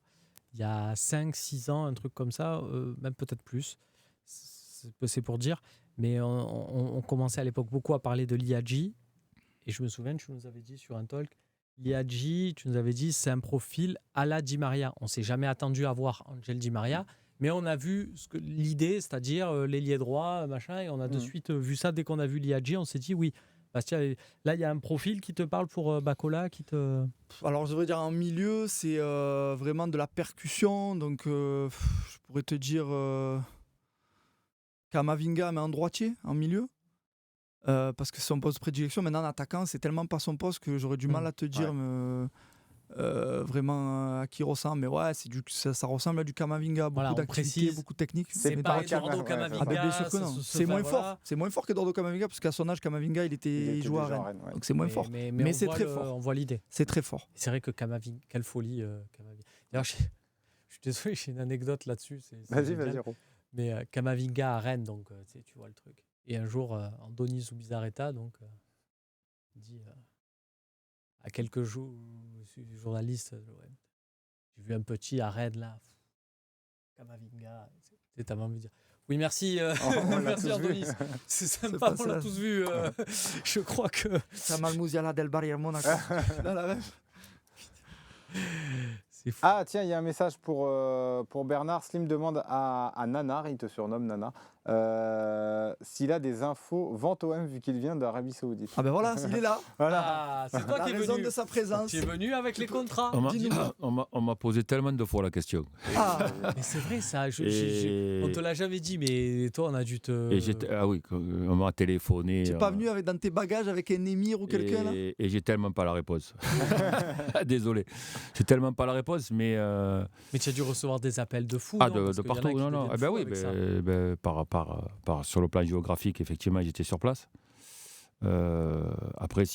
il y a 5-6 ans, un truc comme ça, même peut-être plus. C'est pour dire. Mais on commençait à l'époque beaucoup à parler de Liadji. Et je me souviens, tu nous avais dit sur un talk, Liadji, tu nous avais dit, c'est un profil à la Di Maria. On ne s'est jamais attendu à voir Angel Di Maria, mais on a vu l'idée, c'est-à-dire l'ailier droit, machin, et on a de suite vu ça. Dès qu'on a vu Liadji, on s'est dit, oui, Bastien, là, il y a un profil qui te parle pour Bacola, qui te... Alors, je devrais dire en milieu, c'est vraiment de la percussion. Donc, je pourrais te dire... Kamavinga, mais en droitier, en milieu. Parce que c'est son poste de prédilection. Maintenant, en attaquant, c'est tellement pas son poste que j'aurais du mal à te dire vraiment à qui ressemble. Mais ouais, ça ressemble à du Kamavinga. Beaucoup d'activité, beaucoup de technique. C'est pas Eduardo Camavinga. Bien sûr que non. C'est moins fort. C'est moins fort qu'Eduardo Camavinga, parce qu'à son âge, Camavinga, il jouait à Rennes. Donc c'est moins fort. Mais c'est très fort. On voit l'idée. C'est très fort. C'est vrai que Camavinga, quelle folie. Camavinga. D'ailleurs, je suis désolé, j'ai une anecdote là-dessus. Vas-y, Ro. Mais Camavinga à Rennes, donc tu vois le truc. Et un jour, Andoni Zubizarreta, donc, dit à quelques jours, journaliste, j'ai vu un petit à Rennes là, Camavinga, t'as envie de dire. Oui, merci, merci Andonis. C'est sympa, on l'a tous vu. Je crois que. Samal Mouziala del Barrière Monaco. Là, la rêve. Ah tiens, il y a un message pour Bernard. Slim demande à Nanar, il te surnomme Nana, s'il a des infos vente OM vu qu'il vient d'Arabie Saoudite. Ah ben voilà, s'il est là. Voilà. Ah, c'est toi qui es venu. De sa présence. Tu es venu avec les contrats. On m'a posé tellement de fois la question. Ah, mais c'est vrai ça. On te l'a jamais dit, mais toi on a dû te. Ah oui, on m'a téléphoné. Tu n'es pas venu dans tes bagages avec un émir ou quelqu'un là? Et j'ai tellement pas la réponse. Désolé, j'ai tellement pas la réponse. Mais tu as dû recevoir des appels de fous. De partout, non. Ah ben oui, par sur le plan géographique, effectivement, j'étais sur place. Après,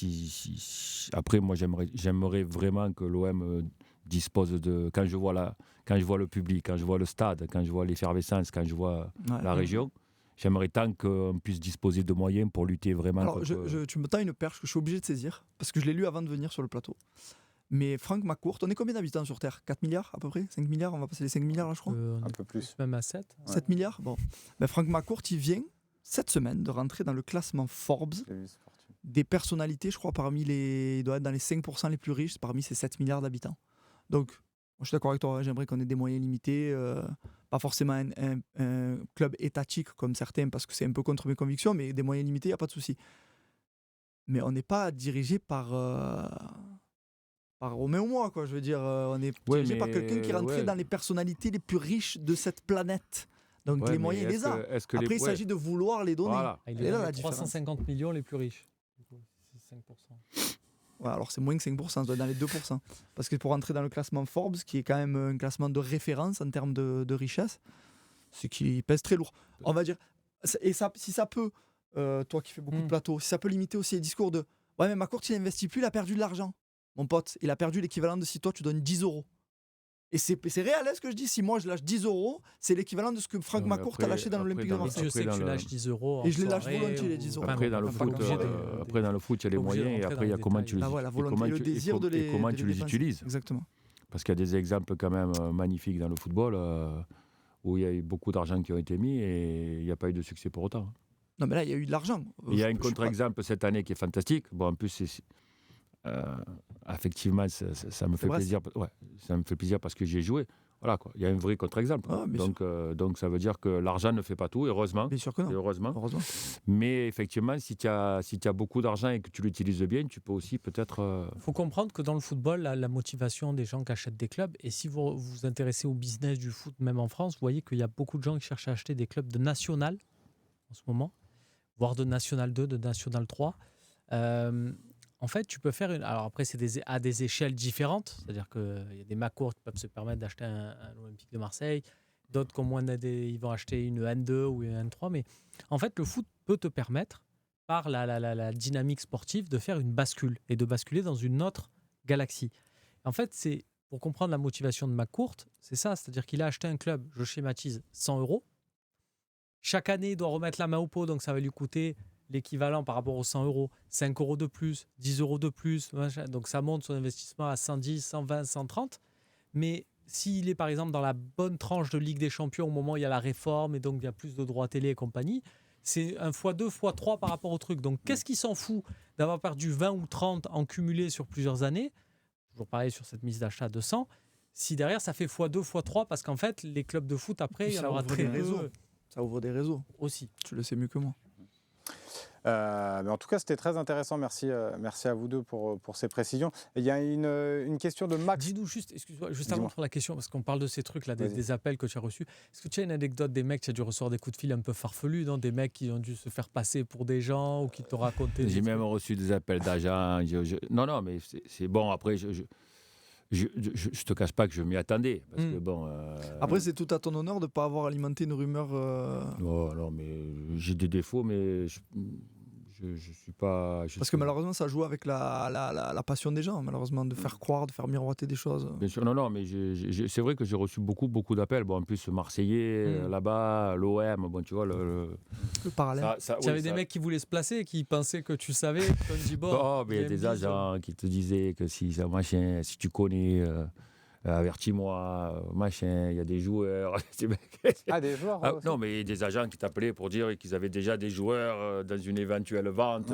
après, moi, j'aimerais vraiment que l'OM dispose de... Quand je vois le public, quand je vois le stade, quand je vois l'effervescence, quand je vois la région, j'aimerais tant qu'on puisse disposer de moyens pour lutter vraiment. Alors, tu me tends une perche que je suis obligé de saisir, parce que je l'ai lu avant de venir sur le plateau. Mais Franck McCourt, on est combien d'habitants sur Terre? 4 milliards à peu près? 5 milliards? On va passer les 5 milliards là, je crois. Un peu plus. Même à 7. 7 milliards? Bon. Ben, Franck McCourt, il vient cette semaine de rentrer dans le classement Forbes des personnalités, je crois, il doit être dans les 5% les plus riches parmi ces 7 milliards d'habitants. Donc, moi, je suis d'accord avec toi, j'aimerais qu'on ait des moyens limités, pas forcément un club étatique comme certains, parce que c'est un peu contre mes convictions, mais des moyens limités, il n'y a pas de souci. Mais on n'est pas dirigé par Romain ou moi, quoi. Je veux dire, on est dirigé par quelqu'un qui rentrait dans les personnalités les plus riches de cette planète. Donc les moyens, il les a. Après, il s'agit de vouloir les donner. Voilà. Il est là, 350 millions les plus riches. C'est 5%. Ouais, alors c'est moins que 5%, ça doit être dans les 2%. Parce que pour entrer dans le classement Forbes, qui est quand même un classement de référence en termes de richesse, c'est qu'il pèse très lourd. On va dire, et ça, si ça peut, toi qui fais beaucoup de plateaux, si ça peut limiter aussi les discours de « Ouais, mais McCourt, il n'investit plus, il a perdu de l'argent. » Mon pote, il a perdu l'équivalent de si toi, tu donnes 10 €. Et c'est réel, ce que je dis. Si moi, je lâche 10 €, c'est l'équivalent de ce que Franck McCourt a lâché dans l'Olympique de Marseille. Je sais que tu lâches 10 €. Et je les lâche volontiers, les 10 €. Après, dans le foot, il y a les moyens, et après, il y a comment tu les utilises. Exactement. Parce qu'il y a des exemples quand même magnifiques dans le football où il y a eu beaucoup d'argent qui ont été mis et il n'y a pas eu de succès pour autant. Non, mais là, il y a eu de l'argent. Il y a un contre-exemple cette année qui est fantastique. Bon, en plus, effectivement, ça me fait plaisir. Ouais, ça me fait plaisir parce que j'y ai joué. Voilà, quoi. Il y a un vrai contre-exemple. Ah, donc, ça veut dire que l'argent ne fait pas tout, heureusement. Bien sûr que non. Heureusement. Mais effectivement, si tu as beaucoup d'argent et que tu l'utilises bien, tu peux aussi peut-être... Il faut comprendre que dans le football, la motivation des gens qui achètent des clubs, et si vous vous intéressez au business du foot, même en France, vous voyez qu'il y a beaucoup de gens qui cherchent à acheter des clubs de National en ce moment, voire de National 2, de National 3. En fait, tu peux faire alors après, c'est à des échelles différentes. C'est-à-dire qu'il y a des McCourt qui peuvent se permettre d'acheter un Olympique de Marseille. D'autres, comme moi, ils vont acheter une N2 ou une N3. Mais en fait, le foot peut te permettre, par la dynamique sportive, de faire une bascule et de basculer dans une autre galaxie. En fait, c'est pour comprendre la motivation de McCourt, c'est ça. C'est-à-dire qu'il a acheté un club, je schématise, 100 €. Chaque année, il doit remettre la main au pot, donc ça va lui coûter l'équivalent par rapport aux 100 €, 5 € de plus, 10 € de plus, donc ça monte son investissement à 110, 120, 130. Mais s'il est par exemple dans la bonne tranche de Ligue des Champions au moment où il y a la réforme et donc il y a plus de droits télé et compagnie, c'est un x2, x3 par rapport au truc. Donc qu'est-ce qui s'en fout d'avoir perdu 20 ou 30 en cumulé sur plusieurs années, toujours pareil sur cette mise d'achat de 100, si derrière ça fait x2, x3 parce qu'en fait les clubs de foot après, il y en aura très peu. Ça ouvre des réseaux aussi. Tu le sais mieux que moi. Mais en tout cas, c'était très intéressant. Merci à vous deux pour ces précisions. Il y a une question de Max. Dis-nous juste, excuse-moi, juste avant la question, parce qu'on parle de ces trucs-là, des appels que tu as reçus. Est-ce que tu as une anecdote des mecs qui ont dû recevoir des coups de fil un peu farfelus, non, des mecs qui ont dû se faire passer pour des gens ou qui t'ont raconté? J'ai même reçu des appels d'agents. Non, mais c'est bon. Après, je te cache pas que je m'y attendais. Parce que bon, après, c'est tout à ton honneur de ne pas avoir alimenté une rumeur. Non, mais j'ai des défauts, mais je suis pas. Parce que malheureusement, ça joue avec la passion des gens, malheureusement, de faire croire, de faire miroiter des choses. Bien sûr, non, mais c'est vrai que j'ai reçu beaucoup d'appels. Bon, en plus, Marseillais, là-bas, l'OM, bon, tu vois, le parallèle. Tu avais des mecs qui voulaient se placer, qui pensaient que tu savais. Comme dit, mais il y a des agents qui te disaient que si tu connais. Avertis-moi, machin, il y a des joueurs. Des joueurs non, mais des agents qui t'appelaient pour dire qu'ils avaient déjà des joueurs dans une éventuelle vente.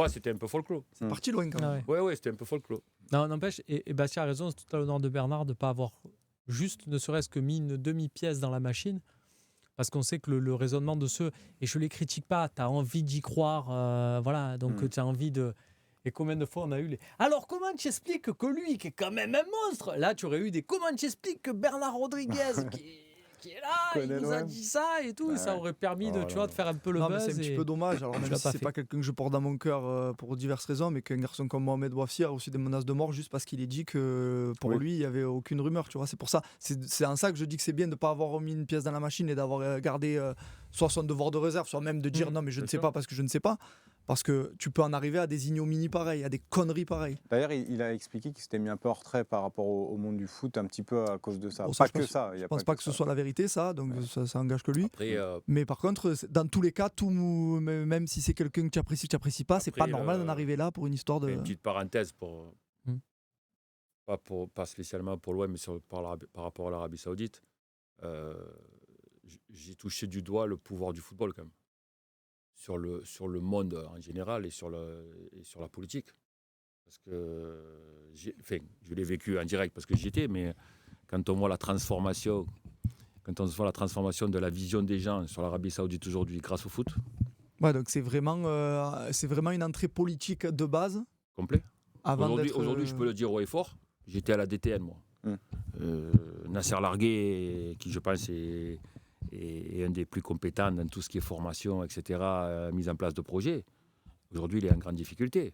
C'était un peu folklore. C'est parti loin quand même. Ouais, c'était un peu folklore. Non, n'empêche, et Bastien a raison, c'est tout à l'honneur de Bernard de ne pas avoir juste, ne serait-ce que mis une demi-pièce dans la machine. Parce qu'on sait que le raisonnement de ceux, et je ne les critique pas, tu as envie d'y croire, voilà, donc tu as envie de... Et combien de fois on a eu les... Alors, comment tu expliques que lui, qui est quand même un monstre, là, tu aurais eu des... Comment tu expliques que Bernard Rodriguez, qui est là, il nous a dit ça et tout, et ça aurait permis de faire un peu le non, buzz. mais c'est un petit peu dommage. Alors, même si c'est fait. pas quelqu'un que je porte dans mon cœur pour diverses raisons, mais qu'un garçon comme Mohamed Bouafsi a reçu des menaces de mort juste parce qu'il est dit que pour lui, il n'y avait aucune rumeur. Tu vois, c'est pour ça. C'est en ça que je dis que c'est bien de ne pas avoir remis une pièce dans la machine et d'avoir gardé soit son devoir de réserve, soit même de dire non, mais je ne sais pas parce que je ne sais pas. Parce que tu peux en arriver à des ignominies pareilles, à des conneries pareilles. D'ailleurs, il a expliqué qu'il s'était mis un peu en retrait par rapport au monde du foot, un petit peu à cause de ça. Bon, pas ça, que ça. Je ne pense pas que ce soit la vérité, ça, donc ça engage que lui. Après, mais par contre, dans tous les cas, même si c'est quelqu'un que tu apprécies pas, c'est pas normal d'en arriver là pour une histoire de. une petite parenthèse pas spécialement pour l'OM, mais par rapport à l'Arabie Saoudite. J'ai touché du doigt le pouvoir du football quand même. Sur le monde en général et sur la politique. Parce que je l'ai vécu en direct parce que j'y étais, mais quand on voit la transformation de la vision des gens sur l'Arabie Saoudite aujourd'hui grâce au foot. Ouais, donc c'est vraiment une entrée politique de base. Complet. Aujourd'hui, je peux le dire haut et fort, j'étais à la DTN, moi. Nasser Largué, qui je pense est un des plus compétents dans tout ce qui est formation, etc., mise en place de projets. Aujourd'hui, il est en grande difficulté.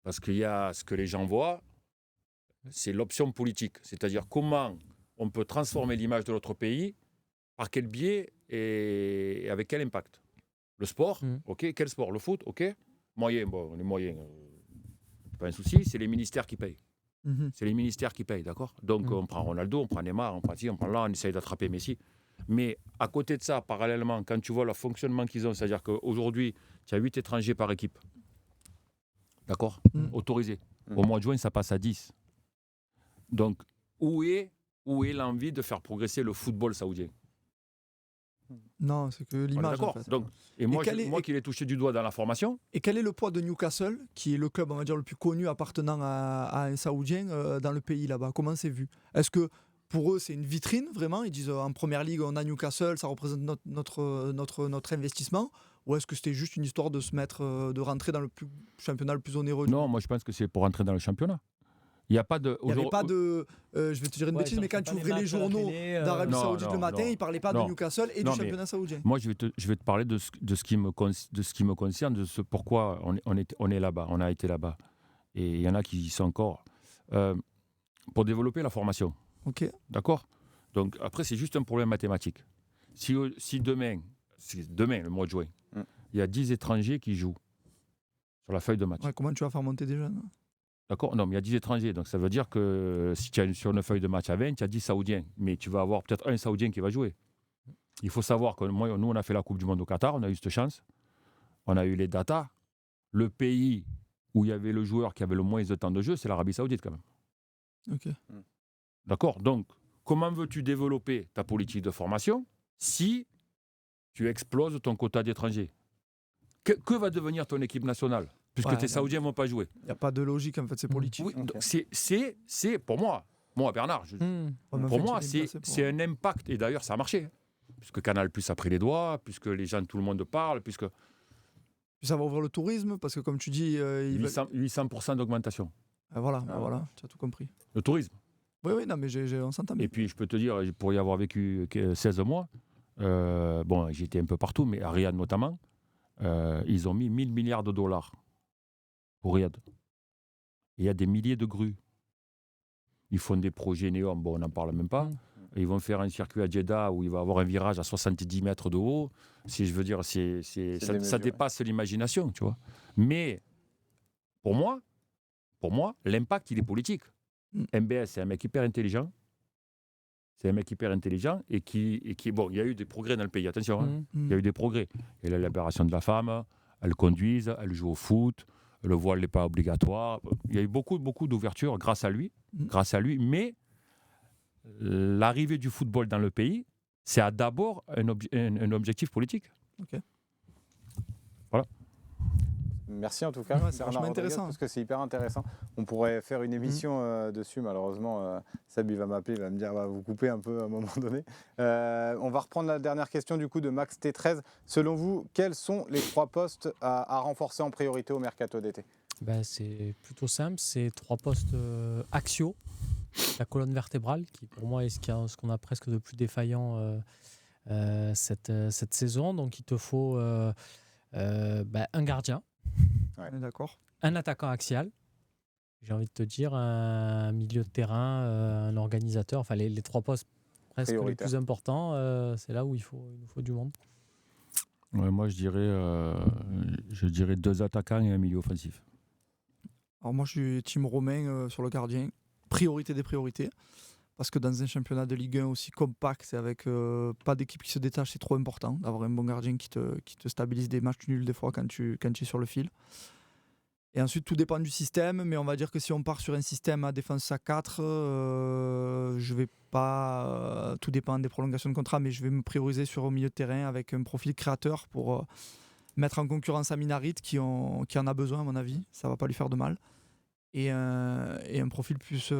Parce qu'il y a ce que les gens voient, c'est l'option politique. C'est-à-dire comment on peut transformer l'image de notre pays, par quel biais et avec quel impact. Le sport, ok. Quel sport? Le foot, ok. Moyen, les moyens, pas un souci, c'est les ministères qui payent. C'est les ministères qui payent, d'accord? Donc on prend Ronaldo, on prend Neymar, on prend ci, on prend là, on essaye d'attraper Messi. Mais à côté de ça, parallèlement, quand tu vois le fonctionnement qu'ils ont, c'est-à-dire qu'aujourd'hui, tu as 8 étrangers par équipe. D'accord? Autorisés. Au mois de juin, ça passe à 10. Donc, où est l'envie de faire progresser le football saoudien? Non, c'est que l'image. D'accord. En fait. Donc, moi qui l'ai touché du doigt dans la formation. Et quel est le poids de Newcastle, qui est le club, on va dire, le plus connu appartenant à un Saoudien dans le pays là-bas? Comment c'est vu? Est-ce que pour eux, c'est une vitrine, vraiment? Ils disent en première ligue, on a Newcastle, ça représente notre investissement? Ou est-ce que c'était juste une histoire de se mettre, de rentrer dans le championnat le plus onéreux? Non, moi je pense que c'est pour rentrer dans le championnat. Il n'y a pas de. Il n'y avait pas de. Je vais te dire une bêtise, mais quand tu ouvrais les journaux d'Arabie Saoudite le matin, ils ne parlaient pas de Newcastle et du championnat saoudien. Moi, je vais te parler de ce qui me concerne, de ce pourquoi on est là-bas, on a été là-bas. Et il y en a qui y sont encore. Pour développer la formation. Ok. D'accord? Donc après, c'est juste un problème mathématique. Si demain, le mois de juin, il y a 10 étrangers qui jouent sur la feuille de match. Ouais, comment tu vas faire monter des jeunes? D'accord? Non, mais il y a 10 étrangers. Donc ça veut dire que si tu as sur une feuille de match à 20, tu as 10 Saoudiens. Mais tu vas avoir peut-être un Saoudien qui va jouer. Il faut savoir que nous, on a fait la Coupe du Monde au Qatar. On a eu cette chance. On a eu les datas. Le pays où il y avait le joueur qui avait le moins de temps de jeu, c'est l'Arabie Saoudite quand même. Ok. D'accord? Donc, comment veux-tu développer ta politique de formation si tu exploses ton quota d'étrangers? Que va devenir ton équipe nationale? Puisque tes Saoudiens ne vont pas jouer. Il n'y a pas de logique, en fait, c'est politique. Oui, c'est pour moi, Bernard, pour moi, c'est un impact. Et d'ailleurs, ça a marché. Puisque Canal+ a pris les doigts, puisque les gens, tout le monde parle, puisque... Puis ça va ouvrir le tourisme, parce que comme tu dis... 800% d'augmentation. Voilà, tu as tout compris. Le tourisme. Oui, non, mais on s'entend bien. Et puis, je peux te dire, pour y avoir vécu 16 mois, j'ai été un peu partout, mais à Riyad notamment, ils ont mis 1000 milliards de dollars pour Riyad. Il y a des milliers de grues. Ils font des projets NEOM, on n'en parle même pas. Ils vont faire un circuit à Jeddah où il va y avoir un virage à 70 mètres de haut. Si je veux dire, ça dépasse l'imagination, tu vois. Mais pour moi, l'impact, il est politique. MBS, c'est un mec hyper intelligent. Et qui il y a eu des progrès dans le pays. Attention, il y a eu des progrès. Il y a la libération de la femme, elle conduise, elle joue au foot, le voile n'est pas obligatoire. Il y a eu beaucoup d'ouverture grâce à lui. Mais l'arrivée du football dans le pays, c'est d'abord un objectif politique. Ok. Voilà. Merci en tout cas. C'est vachement intéressant. Parce que c'est hyper intéressant. On pourrait faire une émission dessus. Malheureusement, Seb il va m'appeler, il va me dire vous coupez un peu à un moment donné. On va reprendre la dernière question du coup de Max T13. Selon vous, quels sont les 3 postes à renforcer en priorité au mercato d'été? C'est plutôt simple. C'est 3 postes axiaux. la colonne vertébrale, qui pour moi est ce qu'on a presque de plus défaillant cette saison. Donc il te faut un gardien, On est d'accord. un attaquant axial, j'ai envie de te dire, un milieu de terrain, un organisateur, enfin les 3 postes presque les plus importants, c'est là où il nous faut du monde. Ouais, moi, je dirais 2 attaquants et un milieu offensif. Alors moi, je suis team Romain sur le gardien. Priorité des priorités. Parce que dans un championnat de Ligue 1 aussi compact, et avec pas d'équipe qui se détache, c'est trop important d'avoir un bon gardien qui te stabilise des matchs nuls des fois quand tu es sur le fil. Et ensuite, tout dépend du système, mais on va dire que si on part sur un système à défense à 4, je vais pas... tout dépend des prolongations de contrat, mais je vais me prioriser sur au milieu de terrain avec un profil créateur pour mettre en concurrence Aminarit qui en a besoin à mon avis, ça va pas lui faire de mal. Et un profil plus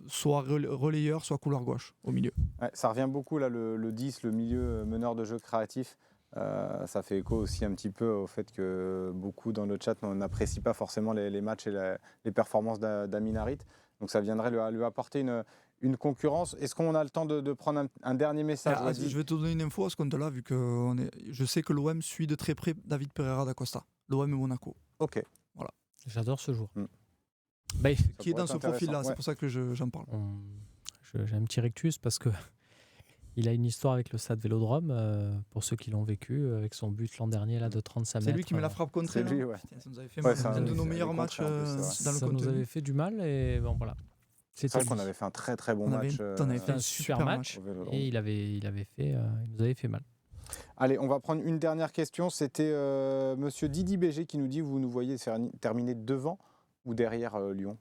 soit relayeur, soit couloir gauche au milieu. Ouais, ça revient beaucoup là, le 10, le milieu meneur de jeu créatif. Ça fait écho aussi un petit peu au fait que beaucoup dans le chat n'apprécient pas forcément les matchs et les performances d'Aminarit. Donc ça viendrait lui apporter une concurrence. Est-ce qu'on a le temps de prendre un dernier message? Je vais te donner une info à ce compte-là, vu que je sais que l'OM suit de très près David Pereira da Costa. L'OM et Monaco. Ok. Voilà. J'adore ce joueur. Qui est dans ce profil-là, ouais. c'est pour ça que j'en parle. J'ai un petit rectus parce que il a une histoire avec le Stade Vélodrome, pour ceux qui l'ont vécu, avec son but l'an dernier là, de 35 mètres. C'est lui qui met la frappe contre C'est lui, ouais. Putain, ça nous avait fait mal. C'est un de nos meilleurs matchs dans le Ça contenu. nous avait fait du mal et bon voilà. C'est vrai qu'on avait fait un très très bon match. On avait fait un super match et il nous avait fait mal. Allez, on va prendre une dernière question. C'était monsieur Didi BG qui nous dit: vous nous voyez terminer devant ou derrière Lyon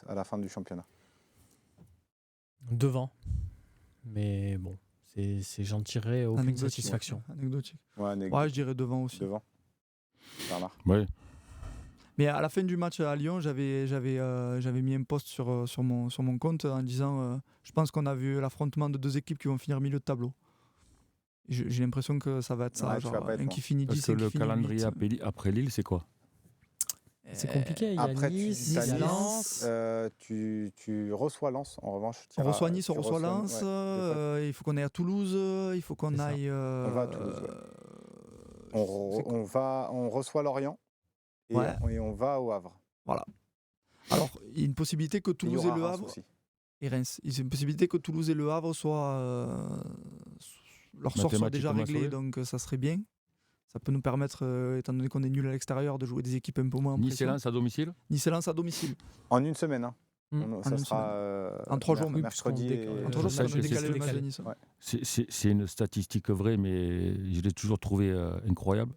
à la fin du championnat? Devant. Mais bon, j'en tirerai aucune satisfaction. Anecdotique. Ouais, je dirais devant aussi. Devant. Bernard. Oui. Mais à la fin du match à Lyon, j'avais mis un post sur mon compte en disant je pense qu'on a vu l'affrontement de 2 équipes qui vont finir milieu de tableau. J'ai l'impression que ça va être ça, genre un qui finit 10 et Parce que le calendrier 8. après Lille, c'est quoi? C'est compliqué, il y a Après, Nice, il y a Lens. tu reçois Lens, en revanche. On reçoit Nice, on reçoit Lens. Lens, il faut qu'on aille à Toulouse, il faut qu'on aille... On va à Toulouse, on reçoit Lorient et, et on va au Havre. Voilà. Alors, il y a une possibilité que Toulouse et le Havre... Aussi. Et Reims. Il y a une possibilité que Toulouse et le Havre leur sort soit déjà réglé, donc ça serait bien. Ça peut nous permettre, étant donné qu'on est nul à l'extérieur, de jouer des équipes un peu moins en pression. Nice et Lens à domicile? Nice et Lens à domicile. En une semaine. Hein. Ça sera en 3 jours. Mercredi. En 3 jours, ça va décaler le match de Nice. Ouais. C'est une statistique vraie, mais je l'ai toujours trouvé incroyable.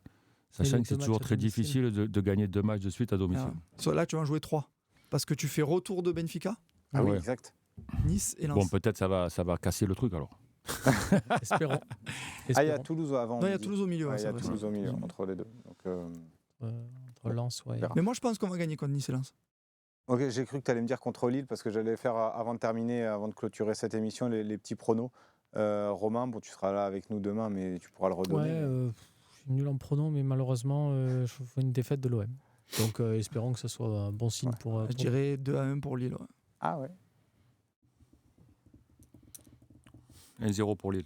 Sachant que c'est toujours très difficile de gagner 2 matchs de suite à domicile. Là, tu vas en jouer 3. Parce que tu fais retour de Benfica. Ah oui, exact. Nice et Lens. Bon, peut-être ça va casser le truc alors. Espérons. Ah, il y a Toulouse avant. Non, il y a Toulouse au milieu. Il y a Toulouse au milieu, entre les deux. Donc, entre Lens, ouais. Mais moi, je pense qu'on va gagner contre Nice et Lens. Ok, j'ai cru que tu allais me dire contre Lille, parce que j'allais faire, avant de terminer, avant de clôturer cette émission, les petits pronos. Romain, bon, tu seras là avec nous demain, mais tu pourras le redonner. Ouais, je suis nul en pronos, mais malheureusement, je fais une défaite de l'OM. Donc, espérons que ce soit un bon signe pour... Je dirais 2-1 pour Lille. Ouais. Ah ouais. 1-0 pour Lille.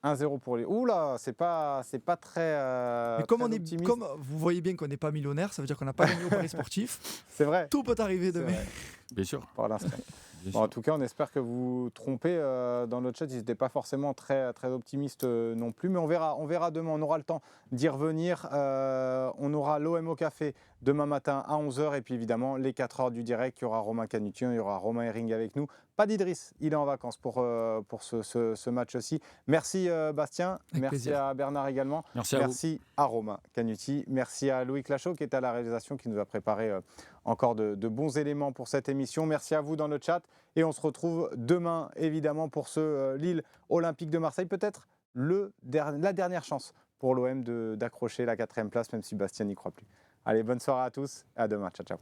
1-0 pour Lille. Oula, c'est pas très. Mais comme très comme vous voyez bien qu'on n'est pas millionnaire, ça veut dire qu'on n'a pas gagné au Paris sportif. C'est vrai. Tout peut arriver demain. Bien sûr. Pour l'instant. Bon, en tout cas, on espère que vous vous trompez. Dans notre chat, ils n'étaient pas forcément très, très optimistes non plus, mais on verra demain. On aura le temps d'y revenir. On aura l'OM au café demain matin à 11h, et puis évidemment les 4 heures du direct. Il y aura Romain Canuti, il y aura Romain Herring avec nous. Pas d'Idriss, il est en vacances pour ce match aussi. Merci Bastien, avec merci plaisir. à Bernard également. Merci à Romain Canuti, merci à Loïc Lachaud qui est à la réalisation, qui nous a préparé encore de bons éléments pour cette émission. Merci à vous dans le chat, et on se retrouve demain évidemment pour ce Lille Olympique de Marseille, peut-être la dernière chance pour l'OM d'accrocher la 4e place, même si Bastien n'y croit plus. Allez, bonne soirée à tous et à demain. Ciao, ciao.